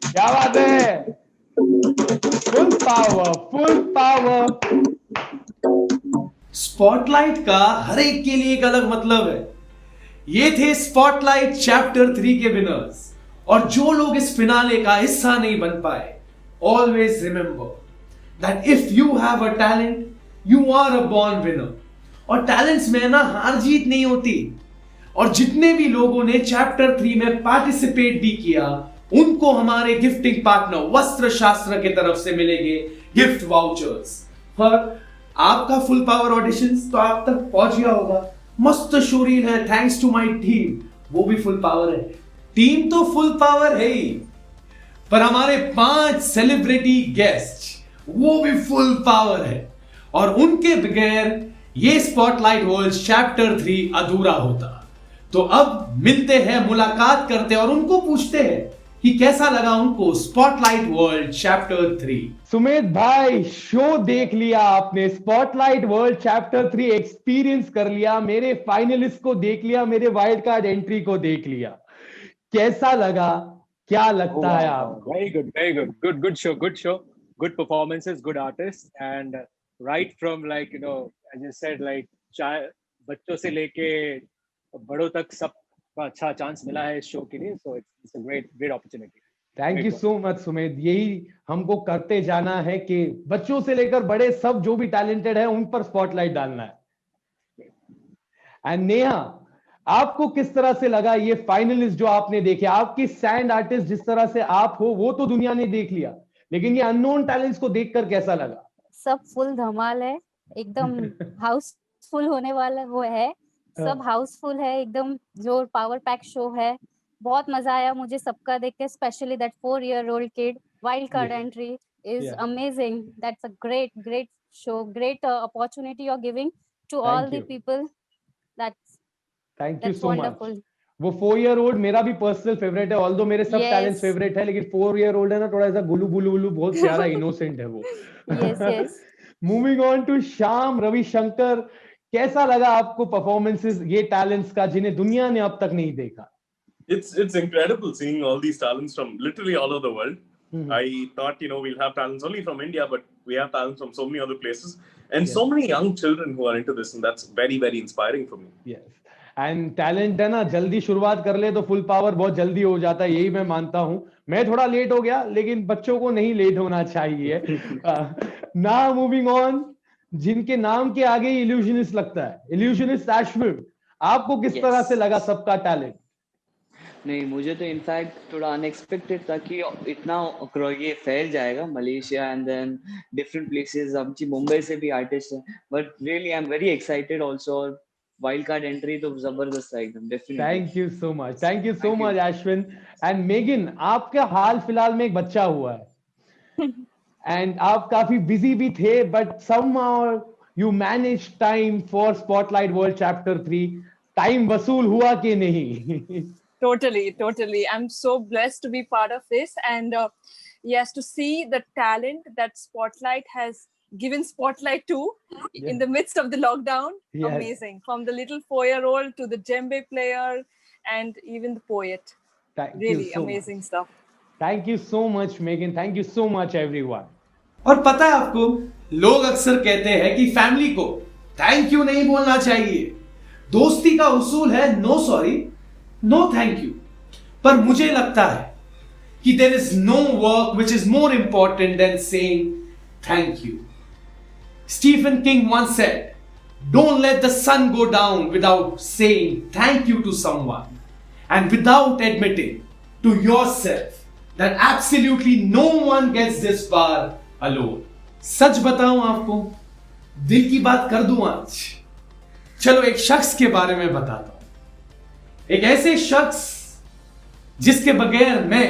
[SPEAKER 4] क्या बात है, full power, full power.
[SPEAKER 3] Spotlight का हर एक के लिए एक अलग मतलब है। ये थे स्पॉटलाइट चैप्टर 3 के विनर्स। और जो लोग इस फिनाले का हिस्सा नहीं बन पाए, always remember that if you have a talent, you are a born winner. और टैलेंट्स में ना हार जीत नहीं होती। और जितने भी लोगों ने चैप्टर 3 में पार्टिसिपेट भी किया, उनको हमारे गिफ्टिंग पार्टनर वस्त्र शास्त्र की तरफ से मिलेंगे गिफ्ट वाउचर्स। पर आपका फुल पावर ऑडिशंस तो आप तक पहुंच गया होगा। मस्त शोरील है, थैंक्स टू माय टीम, वो भी फुल पावर है। टीम तो फुल पावर है ही, पर हमारे 5 सेलिब्रिटी गेस्ट वो भी फुल पावर है। और उनके बगैर ये स्पॉटलाइट वर्ल्ड चैप्टर 3 अधूरा होता। तो अब मिलते हैं, मुलाकात करते हैं और उनको पूछते हैं कि कैसा लगा उनको स्पॉटलाइट वर्ल्ड चैप्टर 3।
[SPEAKER 4] सुमेध भाई, शो देख लिया आपने, स्पॉटलाइट वर्ल्ड चैप्टर 3 एक्सपीरियंस कर लिया, मेरे फाइनलिस्ट को देख लिया, मेरे वाइल्ड कार्ड एंट्री को देख लिया, कैसा लगा? क्या लगता है आपको?
[SPEAKER 6] Very good, very good, good show, good performances, good artists, and right from like as you said, like बच्चों से लेके बड़ों तक सब अच्छा चांस मिला है इस शो के लिए। So it's a great opportunity.
[SPEAKER 4] Thank you so much Sumedh. यही हमको करते जाना है कि बच्चों से लेकर बड़े सब जो भी टैलेंटेड है उन पर स्पॉटलाइट डालना है। एंड नेहा, आपको किस तरह से लगा ये फाइनलिस्ट जो आपने देखे? आपकी सैंड आर्टिस्ट जिस तरह से आप हो वो तो दुनिया ने देख लिया, लेकिन ये अननोन टैलेंट्स को देखकर कैसा लगा?
[SPEAKER 5] सब फुल धमाल है, एकदम हाउसफुल होने वाला वो है, सब हाउसफुल है एकदम, जो पावर पैक शो है, बहुत मजा आया मुझे सबका देख के, specially that 4-year-old kid wild card entry is amazing. That's a great show, great opportunity you're giving to all the people.
[SPEAKER 4] Thank you so
[SPEAKER 5] wonderful.
[SPEAKER 4] much. वो 4-year-old मेरा भी पर्सनल फेवरेट है, ऑल्दो मेरे सब टैलेंट्स फेवरेट है, लेकिन 4-year-old है ना, थोड़ा सा गुलू बुलू बुलू, बहुत प्यारा इनोसेंट है वो.
[SPEAKER 5] yes.
[SPEAKER 4] Moving on to Shyam Ravishankar, कैसा लगा आपको परफॉर्मेंसेस ये टैलेंट्स का जिन्हें दुनिया ने अब तक नहीं देखा?
[SPEAKER 7] It's incredible seeing all these talents from literally all over the world. I thought, we'll have talents only from India, but we have talents from so many other places, and so many young children who are into this, and that's very, very inspiring for me.
[SPEAKER 4] Yes. And talent है ना, जल्दी शुरुआत कर ले तो full power बहुत जल्दी हो जाता है, यही मैं मानता हूं. मैं थोड़ा लेट हो गया, लेकिन बच्चों को नहीं लेट होना चाहिए. नाउ मूविंग ऑन, जिनके नाम के आगे इल्यूजनिस्ट लगता है, इल्यूजनिस्ट अश्विन, आपको किस तरह से लगा सबका टैलेंट?
[SPEAKER 8] नहीं, मुझे तो इनफैक्ट थोड़ा अनएक्सपेक्टेड था कि इतना ये फैल जाएगा Malaysia and then different places. अब जी मुंबई से भी आर्टिस्ट हैं, but really I am very excited also. और वाइल्ड कार्ड एंट्री तो जबरदस्त है एकदम, definitely.
[SPEAKER 4] Thank you so much Ashwin. And Megan, आपके हाल फिलहाल में एक बच्चा हुआ है एंड आप काफी बिजी भी थे, but somehow you manage time for spotlight world chapter 3. Time वसूल हुआ कि नहीं?
[SPEAKER 9] Totally. I'm so blessed to be part of this, and yes, to see the talent that Spotlight has given Spotlight to in the midst of the lockdown. Amazing. From the little 4-year-old to the djembe player and even the poet. Really amazing stuff.
[SPEAKER 4] Thank you so much, Megan. Thank you so much, everyone.
[SPEAKER 3] और पता है आपको, लोग अक्सर कहते हैं कि family को थैंक यू नहीं बोलना चाहिए, दोस्ती का उसूल है no sorry no thank you. पर मुझे लगता है कि there is no work which is more important than saying thank you. Stephen King once said, "Don't let the sun go down without saying thank you to someone, and without admitting to yourself that absolutely no one gets this far alone." सच बताऊं आपको, दिल की बात कर दूं आज. चलो एक शख्स के बारे में बताता हूं, एक ऐसे शख्स जिसके बगैर मैं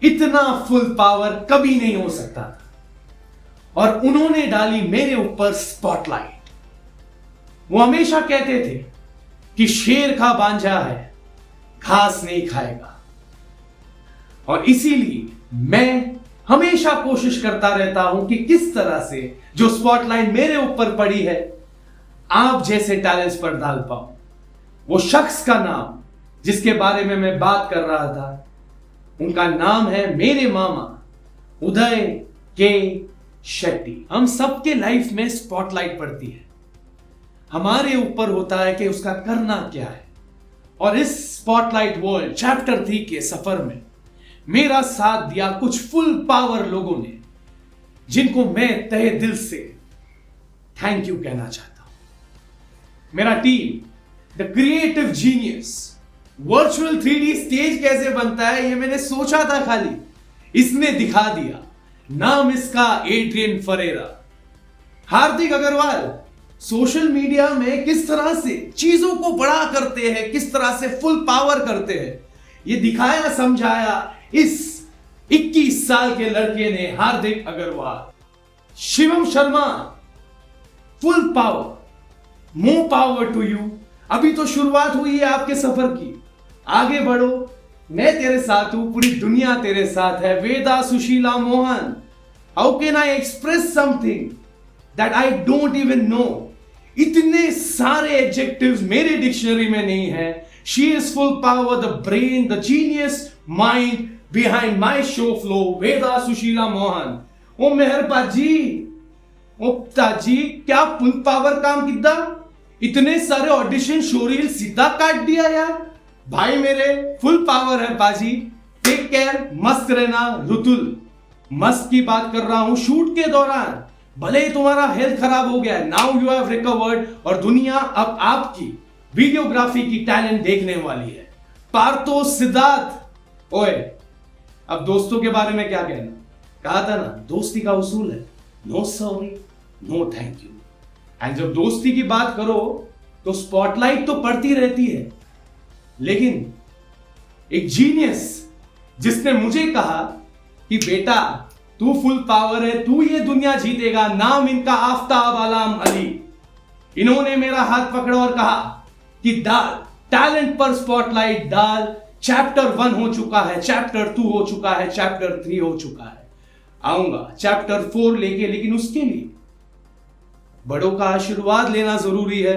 [SPEAKER 3] इतना फुल पावर कभी नहीं हो सकता था, और उन्होंने डाली मेरे ऊपर स्पॉटलाइट. वो हमेशा कहते थे कि शेर का बांझा है, घास नहीं खाएगा, और इसीलिए मैं हमेशा कोशिश करता रहता हूं कि किस तरह से जो स्पॉटलाइट मेरे ऊपर पड़ी है आप जैसे टैलेंट्स पर डाल पाऊं. वो शख्स का नाम जिसके बारे में मैं बात कर रहा था, उनका नाम है मेरे मामा उदय के शेट्टी. हम सबके लाइफ में स्पॉटलाइट पड़ती है, हमारे ऊपर होता है कि उसका करना क्या है. और इस स्पॉटलाइट वर्ल्ड चैप्टर 3 के सफर में मेरा साथ दिया कुछ फुल पावर लोगों ने, जिनको मैं तहे दिल से थैंक यू कहना चाहता हूं. मेरा team, the creative genius. Virtual 3D stage कैसे बनता है ये मैंने सोचा था, खाली इसने दिखा दिया. नाम इसका एड्रियन फरेरा. हार्दिक अग्रवाल सोशल मीडिया में किस तरह से चीजों को बड़ा करते हैं, किस तरह से फुल पावर करते हैं, ये दिखाया समझाया इस 21 साल के लड़के ने, Hardik Agarwal. Shivam Sharma, full power, more power to you. अभी तो शुरुआत हुई है आपके सफर की, आगे बढ़ो, मैं तेरे साथ हूं, पूरी दुनिया तेरे साथ है. Veda Sushila Mohan, how can I express something that I don't even know. इतने सारे एडजेक्टिव्स मेरे डिक्शनरी में नहीं है. She is full power, the brain, the genius mind behind my show flow. Veda Sushila Mohan. ओ मेहरबा जी, ओ ताजी, क्या फुल पावर काम किदा. इतने सारे ऑडिशन शोरील सीधा काट दिया यार. भाई मेरे फुल पावर है पाजी. टेक केयर, मस्त रहना. रुतुल, मस्त की बात कर रहा हूं. शूट के दौरान भले ही तुम्हारा हेल्थ खराब हो गया, नाउ यू हैव रिकवर्ड, और दुनिया अब आपकी वीडियोग्राफी की टैलेंट देखने वाली है. पार्थो सिद्धार्थ, ओए अब दोस्तों के बारे में क्या कहना. कहा था ना, दोस्ती का उसूल है no sorry no thank you. And जब दोस्ती की बात करो तो स्पॉटलाइट तो पड़ती रहती है, लेकिन एक जीनियस जिसने मुझे कहा कि बेटा तू फुल पावर है, तू ये दुनिया जीतेगा, नाम इनका आफ्ताब आलम अली, इन्होंने मेरा हाथ पकड़ा और कहा कि डाल टैलेंट पर स्पॉटलाइट डाल। चैप्टर 1 हो चुका है, चैप्टर 2 हो चुका है, चैप्टर 3 हो चुका है, आऊंगा चैप्टर 4 लेके, लेकिन उसके लिए बड़ों का आशीर्वाद लेना जरूरी है।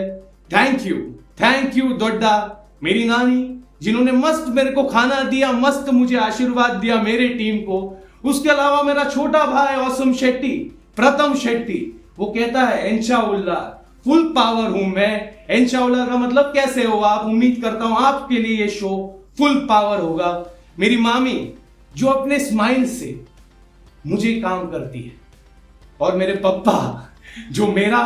[SPEAKER 3] थैंक यू दोड्डा, मेरी नानी जिन्होंने मस्त मेरे को खाना दिया, मस्त मुझे आशीर्वाद दिया, मेरे टीम को। उसके अलावा मेरा छोटा भाई औसम शेट्टी, प्रथम शेट्टी, वो कहता है इंशाअल्लाह फुल पावर हूं मैं। इंशाअल्लाह का मतलब कैसे होगा आप, उम्मीद करता हूं आपके लिए ये शो फुल पावर होगा। मेरी मामी जो अपने स्माइल से मुझे काम करती है, और मेरे पप्पा जो मेरा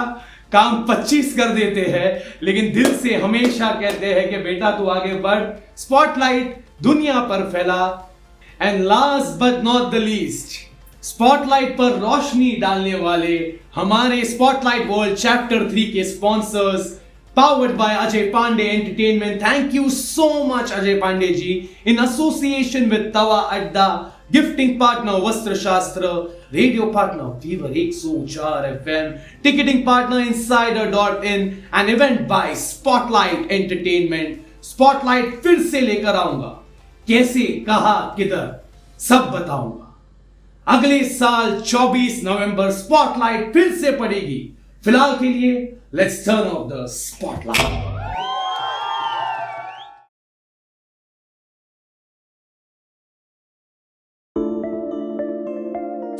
[SPEAKER 3] काम 25 कर देते हैं, लेकिन दिल से हमेशा कहते हैं कि बेटा तू आगे बढ़, स्पॉटलाइट दुनिया पर फैला। And last but not the least, spotlight पर रोशनी डालने वाले हमारे स्पॉटलाइट वर्ल्ड चैप्टर 3 के sponsors, powered by Ajay Pandey entertainment. Thank you so much Ajay Pandey ji, in association with Tawa Adda, gifting partner Vastra Shastra, radio partner fever 104 FM, ticketing partner insider.in and event by spotlight entertainment. Spotlight फिर से लेकर आऊंगा, कैसे, कहा, किधर, सब बताऊंगा। अगले साल 24 नवंबर स्पॉटलाइट फिर से पड़ेगी। फिलहाल के लिए let's turn off the spotlight.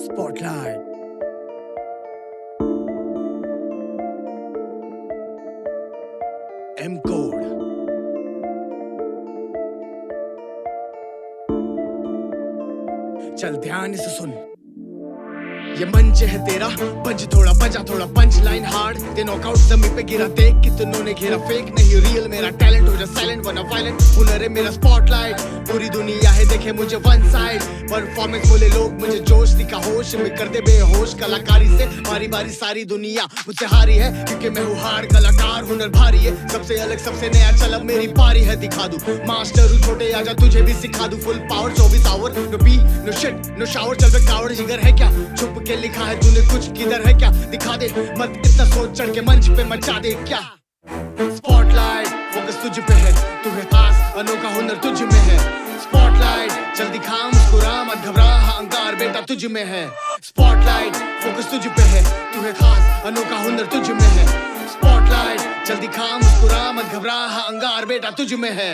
[SPEAKER 20] Spotlight. M code. चल ध्यान से सुन, ये मंच है तेरा, पंच थोड़ा बजा, थोड़ा पंच लाइन हार्ड, ते नॉकआउट जमीन पे गिरा, देख कितनों ने घेरा, फेक नहीं रियल मेरा टैलेंट, हो जा साइलेंट वरना वायलेंट, हुनर है मेरा स्पॉटलाइट, पूरी दुनिया है देखे मुझे वन साइड, परफॉर्मेंस बोले लोग मुझे जोश दिखा, होश में कर दे बेहोश, कलाकारी से बारी बारी सारी दुनिया मुझसे हारी है, क्योंकि मैं हूँ हार्ड कलाकार, हुनर भारी है, सबसे अलग सबसे नया, चल अब मेरी पारी है, दिखा दूं मास्टर हूँ छोटे, आजा तुझे भी सिखा दूं, full power 24 hour, no pee no shit no shower, चल बे कावड़, जिगर है क्या छुप के लिखा है तूने कुछ, किधर है क्या दिखा दे, मत इतना सोच, चढ़ के मंच पे मचा दे क्या। स्पॉटलाइट फोकस तुझ पे है, तू है खास, अनोखा हुनर तुझ में है, स्पॉटलाइट चल दिखा, मुस्कुरा मत घबरा, अहंकार बेटा तुझ में है, स्पॉटलाइट फोकस तुझ पे है, तू है खास, अनोखा हुनर तुझ में है, स्पॉटलाइट चल दिखा, मुस्कुरा मत घबरा, अहंकार बेटा तुझ में है।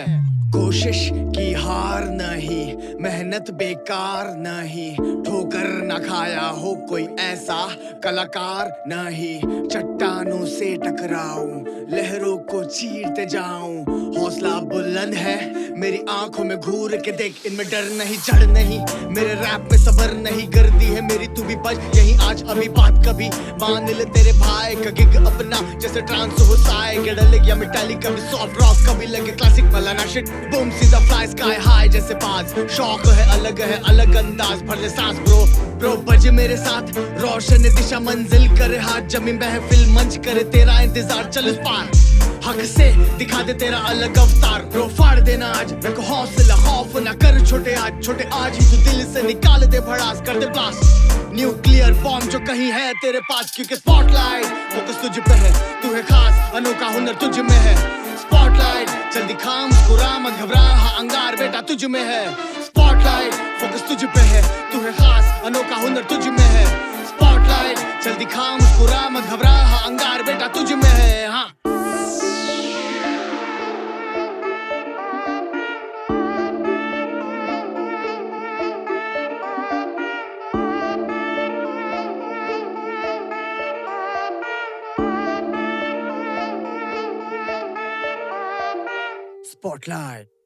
[SPEAKER 20] कोशिश की हार नहीं, मेहनत बेकार नहीं, ठोकर न खाया हो कोई ऐसा कलाकार नहीं, चट्टानों से टकराऊं, लहरों को चीरते जाऊं, हौसला बुलंद है मेरी आंखों में, घूर के देख इनमें डर नहीं, जड़ नहीं, मेरे रैप में सबर नहीं, गर्दी है मेरी तू भी बच यही आज अभी बात, कभी मान ले तेरे भाई का गिग अपना, जैसे ट्रांस हो साए गडल या मेटालिक, कभी सॉफ्ट रॉक, कभी लगे क्लासिक मलाना शिट, बूम सीधा फ्लाई स्काई हाई जैसे पास, शौक है अलग अंदाज, भर ले सांस ब्रो बजे मेरे साथ, रोशन दिशा मंजिल करे, हाथ जमी महफिल मंच करे, तेरा इंतजार चल उस पार, हक से दिखा दे तेरा अलग अवतार, ब्रो फाड़ देना आज मेरे को हौसला, खौफ ना कर छोटे आज ही तू दिल से निकाल दे भड़ास, कर दे ब्लास्ट न्यूक्लियर बॉम्ब जो कहीं है तेरे पास, क्योंकि स्पॉटलाइट फोकस तुझ पे है, तू है खास, अनोखा हुनर तुझ में है, स्पॉटलाइट चल दिखा, मुस्कुरा मत घबरा, अंगार बेटा तुझ में है, स्पॉटलाइट फोकस तुझ पे है, तू है खास, अनोखा हुनर तुझ में है, स्पॉटलाइट चल दिखा, मुस्कुरा मत घबरा, अंगार बेटा तुझ में है। हाँ Spotlight.